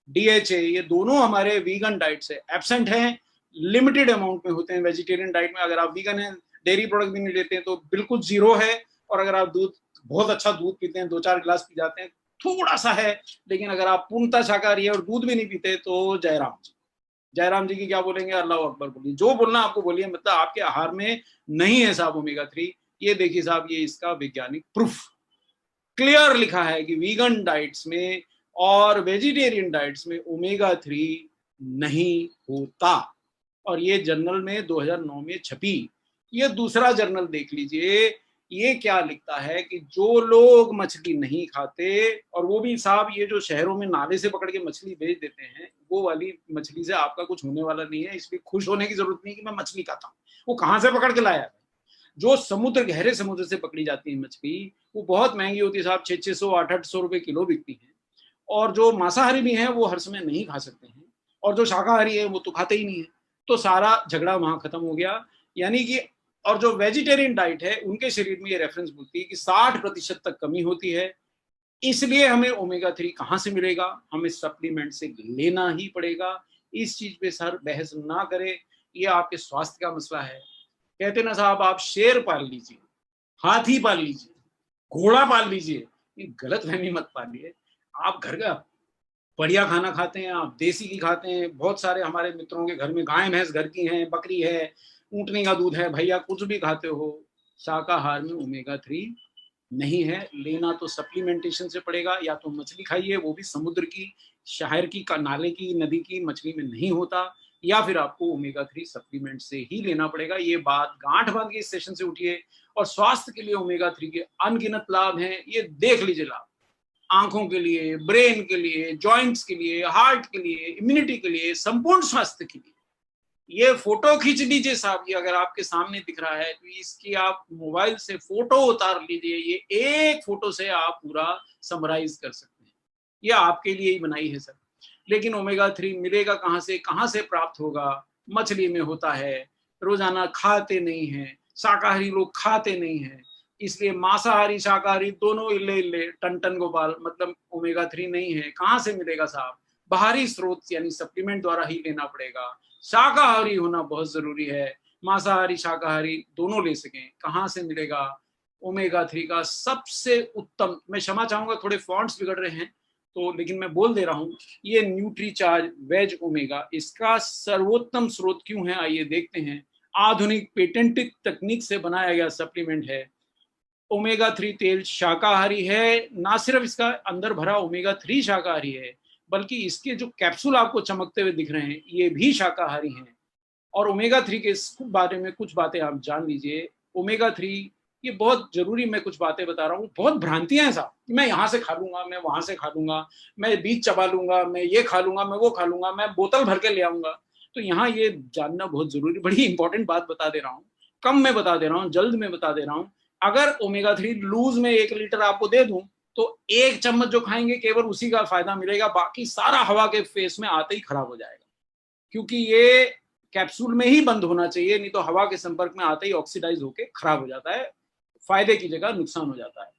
DHA, ये दोनों हमारे वीगन डाइट से एब्सेंट हैं, लिमिटेड अमाउंट में होते हैं। वेजिटेरियन डाइट में अगर आप वीगन हैं, डेयरी प्रोडक्ट भी नहीं लेते हैं, तो बिल्कुल जीरो है। और अगर आप दूध, बहुत अच्छा दूध पीते हैं, 2-4 गिलास पी जाते हैं, थोड़ा सा है। लेकिन अगर आप पूर्णतः शाकाहारी है और दूध भी नहीं पीते, तो जयराम जी की क्या बोलेंगे? अल्लाह अकबर बोलिए, जो बोलना आपको बोलिए। मतलब आपके आहार में नहीं है साहब ओमेगा 3। ये देखिए साहब, ये इसका वैज्ञानिक प्रूफ क्लियर लिखा है कि वीगन डाइट्स में और वेजिटेरियन डाइट्स में ओमेगा 3 नहीं होता। और ये जर्नल में 2009 में छपी। ये दूसरा जर्नल देख लीजिए, ये क्या लिखता है कि जो लोग मछली नहीं खाते, और वो भी साहब ये जो शहरों में नाले से पकड़ के मछली बेच देते हैं, वो वाली मछली से आपका कुछ होने वाला नहीं है। इसलिए खुश होने की जरूरत नहीं कि मैं मछली खाता हूँ। वो कहाँ से पकड़ के लाया है? जो समुद्र, गहरे समुद्र से पकड़ी जाती है मछली, वो बहुत महंगी होती है साहब, 600 800 रुपए किलो बिकती है। और जो मांसाहारी भी हैं वो हर समय नहीं खा सकते हैं, और जो शाकाहारी है वो तो खाते ही नहीं है। तो सारा झगड़ा वहां खत्म हो गया। यानी कि, और जो वेजिटेरियन डाइट है उनके शरीर में ये रेफरेंस बोलती है कि 60% तक कमी होती है। इसलिए हमें ओमेगा 3 कहाँ से मिलेगा? हमें सप्लीमेंट से लेना ही पड़ेगा। इस चीज पे सर बहस ना करें, ये आपके स्वास्थ्य का मसला है। कहते ना साहब, आप शेर पाल लीजिए, हाथी पाल लीजिए, घोड़ा पाल लीजिए, ये गलत फहमी मत पालिए। आप घर का बढ़िया खाना खाते हैं, आप देसी घी खाते हैं। बहुत सारे हमारे मित्रों के घर में गाय भैंस घर की हैं, बकरी है, ऊँटनी का दूध है, भैया कुछ भी खाते हो, शाकाहार में ओमेगा 3 नहीं है। लेना तो सप्लीमेंटेशन से पड़ेगा। या तो मछली खाइए, वो भी समुद्र की, शहर की, नाले की, नदी की मछली में नहीं होता, या फिर आपको ओमेगा 3 सप्लीमेंट से ही लेना पड़ेगा। ये बात गांठ बांध के इस सेशन से उठिए। और स्वास्थ्य के लिए ओमेगा 3 के अनगिनत लाभ हैं, ये देख लीजिए लाभ। आंखों के लिए, ब्रेन के लिए, जॉइंट्स के लिए, हार्ट के लिए, इम्यूनिटी के लिए, संपूर्ण स्वास्थ्य के लिए। ये फोटो खींच लीजिए साहब, ये अगर आपके सामने दिख रहा है तो इसकी आप मोबाइल से फोटो उतार लीजिए। ये एक फोटो से आप पूरा समराइज कर सकते हैं। ये आपके लिए ही बनाई है सर। लेकिन ओमेगा 3 मिलेगा कहाँ से? कहाँ से प्राप्त होगा? मछली में होता है। रोजाना खाते नहीं है, शाकाहारी लोग खाते नहीं है, इसलिए मांसाहारी शाकाहारी दोनों इल्ले इल्ले टन टन गोपाल, मतलब ओमेगा 3 नहीं है। कहाँ से मिलेगा साहब? बाहरी स्रोत यानी सप्लीमेंट द्वारा ही लेना पड़ेगा। शाकाहारी होना बहुत जरूरी है, मांसाहारी शाकाहारी दोनों ले सकें। कहाँ से मिलेगा? ओमेगा 3 का सबसे उत्तम, मैं क्षमा चाहूंगा थोड़े फॉन्ट्स बिगड़ रहे हैं तो, लेकिन मैं बोल दे रहा हूँ, ये न्यूट्रीचार्ज वेज ओमेगा, इसका सर्वोत्तम स्रोत क्यों है आइए देखते हैं। आधुनिक पेटेंटेड तकनीक से बनाया गया सप्लीमेंट है। ओमेगा 3 तेल शाकाहारी है। ना सिर्फ इसका अंदर भरा ओमेगा 3 शाकाहारी है, बल्कि इसके जो कैप्सूल आपको चमकते हुए दिख रहे हैं ये भी शाकाहारी हैं। और ओमेगा 3 के बारे में कुछ बातें आप जान लीजिए। ओमेगा 3 ये बहुत जरूरी, मैं कुछ बातें बता रहा हूँ। बहुत भ्रांतियां हैं साहब, मैं यहाँ से खा लूंगा, मैं वहां से खा लूंगा, मैं बीज चबा लूंगा, मैं ये खा लूंगा, मैं वो खा लूंगा, मैं बोतल भर के ले आऊंगा। तो यहाँ ये जानना बहुत जरूरी, बड़ी इंपॉर्टेंट बात बता दे रहा हूँ। कम में बता दे रहा हूँ, जल्द में बता दे रहा हूँ। अगर ओमेगा 3 लूज में 1 लीटर आपको दे दूं तो 1 चम्मच जो खाएंगे केवल उसी का फायदा मिलेगा, बाकी सारा हवा के फेस में आते ही खराब हो जाएगा। क्योंकि ये कैप्सूल में ही बंद होना चाहिए, नहीं तो हवा के संपर्क में आते ही ऑक्सीडाइज होकर खराब हो जाता है, फायदे की जगह नुकसान हो जाता है।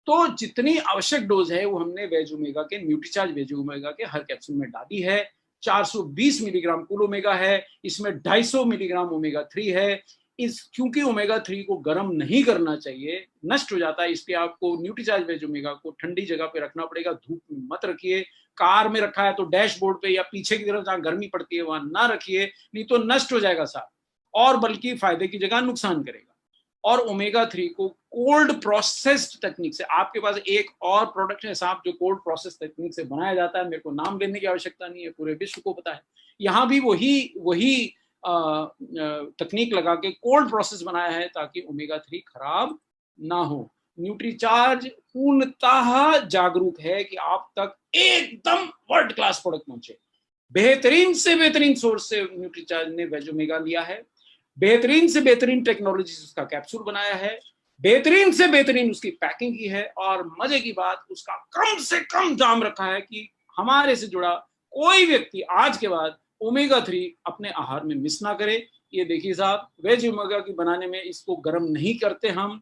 तो जितनी आवश्यक डोज है वो हमने वेज ओमेगा के, न्यूट्रीचार्ज वेज ओमेगा के हर कैप्सूल में डाली है। 420 मिलीग्राम कुल ओमेगा है, इसमें 250 मिलीग्राम ओमेगा 3 है। इस क्योंकि ओमेगा 3 को गर्म नहीं करना चाहिए, नष्ट हो जाता है, इसलिए आपको न्यूट्रीचार्ज वेज ओमेगा को ठंडी जगह पे रखना पड़ेगा, धूप में मत रखिए। कार में रखा है तो डैशबोर्ड पे या पीछे की तरफ जहां गर्मी पड़ती है वहां ना रखिए, नहीं तो नष्ट हो जाएगा साथ, और बल्कि फायदे की जगह नुकसान करेगा। और ओमेगा 3 को कोल्ड प्रोसेस्ड तकनीक से, आपके पास एक और प्रोडक्ट है साहब जो कोल्ड प्रोसेस तकनीक से बनाया जाता है, मेरे को नाम लेने की आवश्यकता नहीं है, पूरे विश्व को पता है। यहाँ भी वही तकनीक लगा के कोल्ड प्रोसेस बनाया है ताकि ओमेगा 3 खराब ना हो। न्यूट्रीचार्ज पूर्णतः जागरूक है कि आप तक एकदम वर्ल्ड क्लास प्रोडक्ट पहुंचे। बेहतरीन से बेहतरीन सोर्स से न्यूट्रीचार्ज ने वेज ओमेगा लिया है, बेहतरीन से बेहतरीन टेक्नोलॉजी से उसका कैप्सूल बनाया है, बेहतरीन से बेहतरीन उसकी पैकिंग की है, और मजे की बात उसका कम से कम दाम रखा है कि हमारे से जुड़ा कोई व्यक्ति आज के बाद ओमेगा 3 अपने आहार में मिस ना करे। ये देखिए साहब, वेज ओमेगा की बनाने में इसको गर्म नहीं करते हम,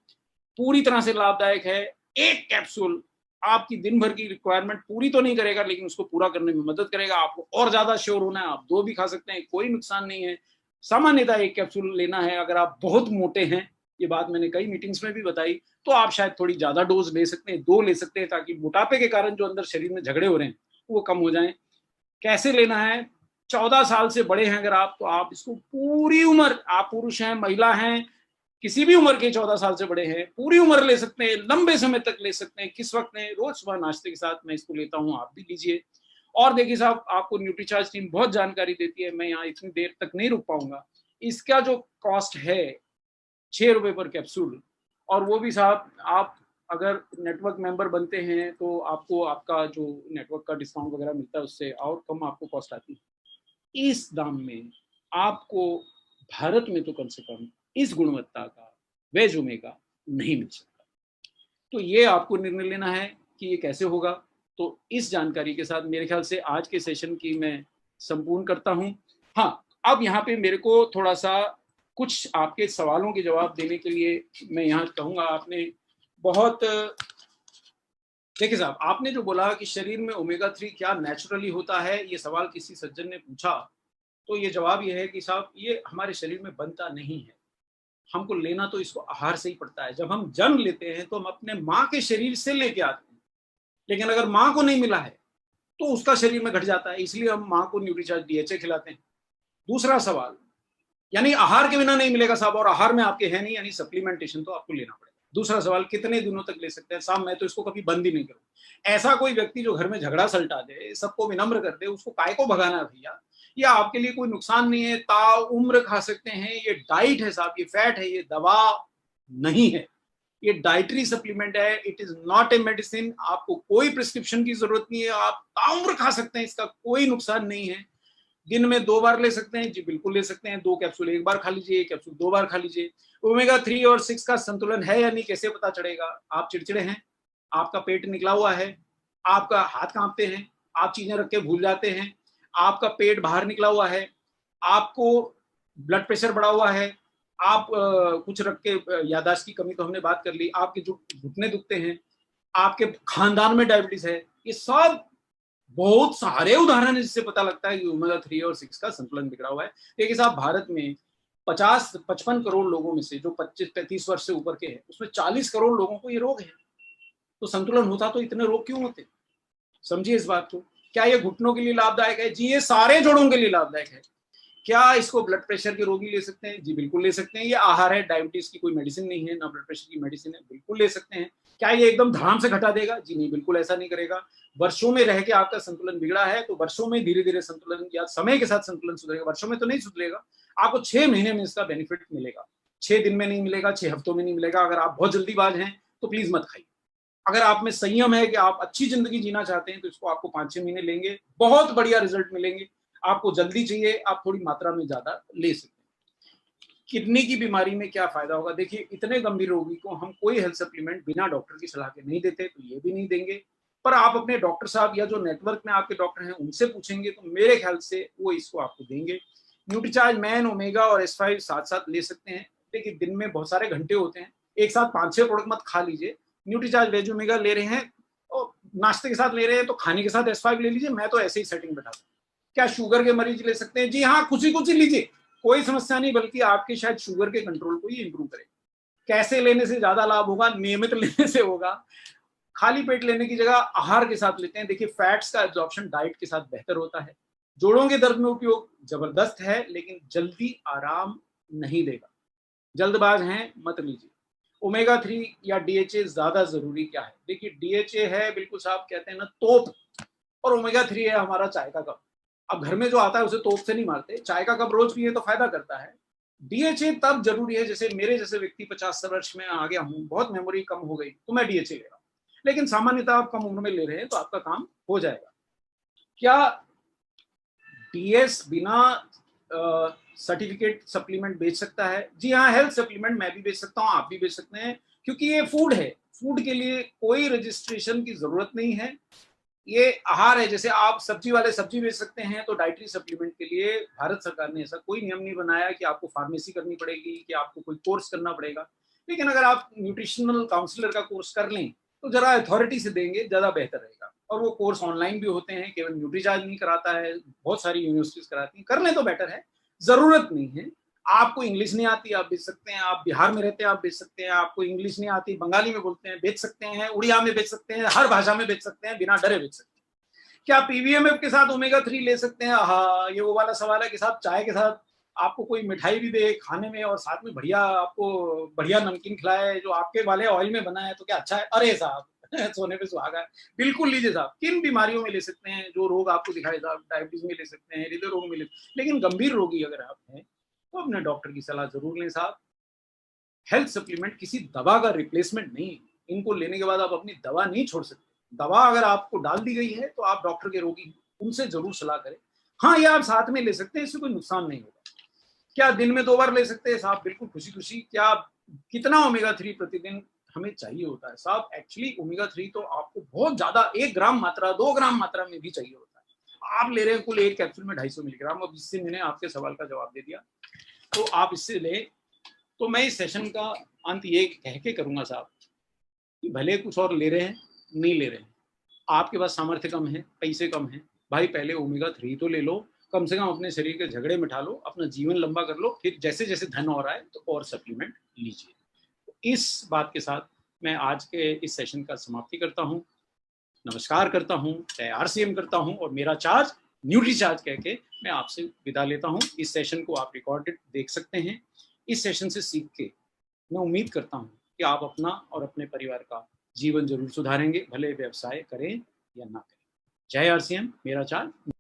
पूरी तरह से लाभदायक है। एक कैप्सूल आपकी दिन भर की रिक्वायरमेंट पूरी तो नहीं करेगा, लेकिन उसको पूरा करने में मदद करेगा। आपको और ज्यादा श्योर होना है, आप 2 भी खा सकते हैं, कोई नुकसान नहीं है। सामान्यतः एक कैप्सूल लेना है अगर आप बहुत मोटे हैं, ये बात मैंने कई मीटिंग्स में भी बताई, तो आप शायद थोड़ी ज्यादा डोज ले सकते हैं, 2 ले सकते हैं, ताकि मोटापे के कारण जो अंदर शरीर में झगड़े हो रहे हैं वो कम हो जाएं। कैसे लेना है? 14 साल से बड़े हैं अगर आप, तो आप इसको पूरी उम्र, आप पुरुष हैं महिला हैं, किसी भी उम्र के 14 साल से बड़े हैं, पूरी उम्र ले सकते हैं, लंबे समय तक ले सकते हैं। किस वक्त में? रोज सुबह नाश्ते के साथ मैं इसको लेता हूँ, आप भी लीजिए। और देखिए साहब, आपको न्यूट्रीचार्ज टीम बहुत जानकारी देती है, मैं यहाँ इतनी देर तक नहीं रुक पाऊंगा। इसका जो कॉस्ट है 6 रुपए पर कैप्सूल, और वो भी साहब आप अगर नेटवर्क मेंबर बनते हैं तो आपको आपका जो नेटवर्क का डिस्काउंट वगैरह मिलता है उससे और कम आपको कॉस्ट आती है। इस दाम में आपको भारत में तो कम से कम इस गुणवत्ता का वेज ओमेगा नहीं मिल सकता। तो ये आपको निर्णय लेना है कि ये कैसे होगा। तो इस जानकारी के साथ मेरे ख्याल से आज के सेशन की मैं संपूर्ण करता हूँ। हाँ, अब यहाँ पे मेरे को थोड़ा सा कुछ आपके सवालों के जवाब देने के लिए मैं यहाँ कहूँगा। आपने बहुत, देखिए साहब, आपने जो बोला कि शरीर में ओमेगा 3 क्या नेचुरली होता है, ये सवाल किसी सज्जन ने पूछा, तो ये जवाब ये है कि साहब ये हमारे शरीर में बनता नहीं है, हमको लेना तो इसको आहार से ही पड़ता है। जब हम जन्म लेते हैं तो हम अपने माँ के शरीर से लेके आते हैं, लेकिन अगर माँ को नहीं मिला है तो उसका शरीर में घट जाता है, इसलिए हम माँ को न्यूट्रीचार्ज DHA खिलाते हैं। दूसरा सवाल, यानी आहार के बिना नहीं मिलेगा साहब, और आहार में आपके है नहीं, यानी सप्लीमेंटेशन तो आपको लेना पड़ेगा। दूसरा सवाल, कितने दिनों तक ले सकते हैं साहब? मैं तो इसको कभी बंद ही नहीं करूँ। ऐसा कोई व्यक्ति जो घर में झगड़ा सलटा दे, सबको विनम्र कर दे, उसको काय को भगाना है भैया? या आपके लिए कोई नुकसान नहीं है, ताउम्र खा सकते हैं। ये डाइट है साहब, ये फैट है, ये दवा नहीं है, ये डाइटरी सप्लीमेंट है, it is not a medicine. आपको कोई प्रिस्क्रिप्शन की जरूरत नहीं है, आप ताउम्र खा सकते हैं, इसका कोई नुकसान नहीं है। दिन में 2 बार ले सकते हैं जी, बिल्कुल ले सकते हैं। 2 कैप्सूल एक बार खा लीजिए, 1 कैप्सूल 2 बार खा लीजिए। ओमेगा 3 और 6 का संतुलन है या नहीं कैसे पता चलेगा? आप चिड़चिड़े हैं, आपका पेट निकला हुआ है, आपका हाथ कांपते हैं, आप चीजें रख के भूल जाते हैं, आपका पेट बाहर निकला हुआ है, आपको ब्लड प्रेशर बढ़ा हुआ है, आप कुछ रख के याददाश्त की कमी तो हमने बात कर ली, आपके जो घुटने दुखते हैं, आपके खानदान में डायबिटीज है, ये सब बहुत सारे उदाहरण है जिससे पता लगता है कि ओमेगा 3 और 6 का संतुलन बिगड़ा हुआ है। देखिए साहब, भारत में 55 करोड़ लोगों में से जो 25-35 वर्ष से ऊपर के हैं, उसमें 40 करोड़ लोगों को ये रोग है। तो संतुलन होता तो इतने रोग क्यों होते? समझिए इस बात को। क्या ये घुटनों के लिए लाभदायक है? जी, ये सारे जोड़ों के लिए लाभदायक है। क्या इसको ब्लड प्रेशर के रोगी ले सकते हैं? जी बिल्कुल ले सकते हैं। ये आहार है, डायबिटीज की कोई मेडिसिन नहीं है, ना ब्लड प्रेशर की मेडिसिन है, बिल्कुल ले सकते हैं। क्या ये एकदम धड़ाम से घटा देगा? जी नहीं, बिल्कुल ऐसा नहीं करेगा। वर्षों में रह के आपका संतुलन बिगड़ा है तो वर्षों में धीरे धीरे संतुलन या समय के साथ संतुलन सुधरेगा। वर्षों में तो नहीं सुधरेगा, आपको 6 महीने में इसका बेनिफिट मिलेगा। 6 दिन में नहीं मिलेगा, 6 हफ्तों में नहीं मिलेगा। अगर आप बहुत जल्दीबाज हैं तो प्लीज मत खाइए। अगर आप में संयम है कि आप अच्छी जिंदगी जीना चाहते हैं तो इसको आपको 5-6 महीने लेंगे, बहुत बढ़िया रिजल्ट मिलेंगे। आपको जल्दी चाहिए, आप थोड़ी मात्रा में ज्यादा ले सकते हैं। किडनी की बीमारी में क्या फायदा होगा? देखिए, इतने गंभीर रोगी को हम कोई हेल्थ सप्लीमेंट बिना डॉक्टर की सलाह के नहीं देते, तो ये भी नहीं देंगे। पर आप अपने डॉक्टर साहब या जो नेटवर्क में आपके डॉक्टर हैं उनसे पूछेंगे तो मेरे ख्याल से वो इसको आपको देंगे। न्यूट्रीचार्ज मैन, ओमेगा और S5 साथ साथ ले सकते हैं, लेकिन दिन में बहुत सारे घंटे होते हैं, एक साथ 5-6 प्रोडक्ट मत खा लीजिए। न्यूट्रीचार्ज वेज ओमेगा ले रहे हैं और नाश्ते के साथ ले रहे हैं तो खाने के साथ S5 ले लीजिए। मैं तो ऐसे ही सेटिंग बैठा हूँ। क्या शुगर के मरीज ले सकते हैं? जी हाँ, कुछ ही लीजिए, कोई समस्या नहीं, बल्कि आपके शायद शुगर के कंट्रोल को ही इंप्रूव करेगा। कैसे लेने से ज्यादा लाभ होगा? नियमित लेने से होगा। खाली पेट लेने की जगह आहार के साथ लेते हैं। देखिए, फैट्स का एब्जॉर्प्शन डाइट के साथ बेहतर होता है। जोड़ों के दर्द में उपयोग जबरदस्त है, लेकिन जल्दी आराम नहीं देगा। जल्दबाज हैं, मत लीजिए। ओमेगा 3 या DHA ज्यादा जरूरी क्या है? देखिए, DHA है बिल्कुल साहब कहते हैं ना तोप, और ओमेगा 3 है हमारा चाय का कप। अब घर में जो आता है उसे तोप से नहीं मारते, चाय का कप रोज पिए तो फायदा करता है। DHA तब जरूरी है, जैसे मेरे जैसे व्यक्ति 50 वर्ष में आ गया हूँ, बहुत मेमोरी कम हो गई, तो मैं DHA ले रहा हूँ। लेकिन सामान्यतः आप कम उम्र में ले रहे हैं तो आपका काम हो जाएगा। क्या DS बिना सर्टिफिकेट सप्लीमेंट बेच सकता है? जी हाँ, हेल्थ सप्लीमेंट मैं भी बेच सकता हूँ, आप भी बेच सकते हैं, क्योंकि ये फूड है। फूड के लिए कोई रजिस्ट्रेशन की जरूरत नहीं है। ये आहार है, जैसे आप सब्जी वाले सब्जी बेच सकते हैं, तो डाइटरी सप्लीमेंट के लिए भारत सरकार ने ऐसा कोई नियम नहीं बनाया कि आपको फार्मेसी करनी पड़ेगी, कि आपको कोई कोर्स करना पड़ेगा। लेकिन अगर आप न्यूट्रिशनल काउंसलर का कोर्स कर लें तो जरा अथॉरिटी से देंगे, ज्यादा बेहतर रहेगा। और वो कोर्स ऑनलाइन भी होते हैं, केवल न्यूट्रीचार्ज नहीं कराता है, बहुत सारी यूनिवर्सिटीज कराती हैं। कर लें तो बेटर है, जरूरत नहीं है। आपको इंग्लिश नहीं आती, आप बेच सकते हैं। आप बिहार में रहते हैं, आप बेच सकते हैं। आपको इंग्लिश नहीं आती, बंगाली में बोलते हैं, बेच सकते हैं। उड़िया में बेच सकते हैं, हर भाषा में बेच सकते हैं, बिना डरे बेच सकते हैं। क्या PVMF के साथ ओमेगा 3 ले सकते हैं? हाँ, ये वो वाला सवाल है कि साहब चाय के साथ आपको कोई मिठाई भी दे खाने में और साथ में बढ़िया आपको बढ़िया नमकीन खिलाए जो आपके वाले ऑयल में बना है, तो क्या अच्छा है? अरे साहब सोने पे सुहागा है। बिल्कुल लीजिए साहब। किन बीमारियों में ले सकते हैं? जो रोग आपको दिखाए साहब, डायबिटीज में ले सकते हैं, हृदय रोग में ले, लेकिन गंभीर रोगी अगर आप हैं तो अपने डॉक्टर की सलाह जरूर लें साहब। हेल्थ सप्लीमेंट किसी दवा का रिप्लेसमेंट नहीं है। इनको लेने के बाद आप अपनी दवा नहीं छोड़ सकते। दवा अगर आपको डाल दी गई है तो आप डॉक्टर के रोगी, उनसे जरूर सलाह करें। हाँ, ये आप साथ में ले सकते हैं, इससे कोई नुकसान नहीं होगा। क्या दिन में 2 बार ले सकते हैं साहब? बिल्कुल खुशी खुशी। क्या कितना ओमेगा 3 प्रतिदिन हमें चाहिए होता है साहब? एक्चुअली ओमेगा 3 तो आपको बहुत ज्यादा 1 ग्राम मात्रा 2 ग्राम मात्रा में भी चाहिए होता है। आप ले रहे हैं कुल एक कैप्सूल में 250 मिलीग्राम। अब इससे मैंने आपके सवाल का जवाब दे दिया, तो आप इससे ले। तो मैं इस सेशन का अंत ये कह के करूंगा साहब कि भले कुछ और ले रहे हैं, नहीं ले रहे हैं, आपके पास सामर्थ्य कम है, पैसे कम है, भाई पहले ओमेगा 3 तो ले लो, कम से कम अपने शरीर के झगड़े मिटा लो, अपना जीवन लंबा कर लो, फिर जैसे जैसे धन और आए तो और सप्लीमेंट लीजिए। तो इस बात के साथ मैं आज के इस सेशन का समाप्ति करता हूँ। नमस्कार करता हूँ, जय RCM करता हूँ, और मेरा चार्ज न्यूट्री चार्ज कह के मैं आपसे विदा लेता हूँ। इस सेशन को आप रिकॉर्डेड देख सकते हैं। इस सेशन से सीख के मैं उम्मीद करता हूँ कि आप अपना और अपने परिवार का जीवन जरूर सुधारेंगे, भले व्यवसाय करें या ना करें। जय RCM, मेरा चार्ज।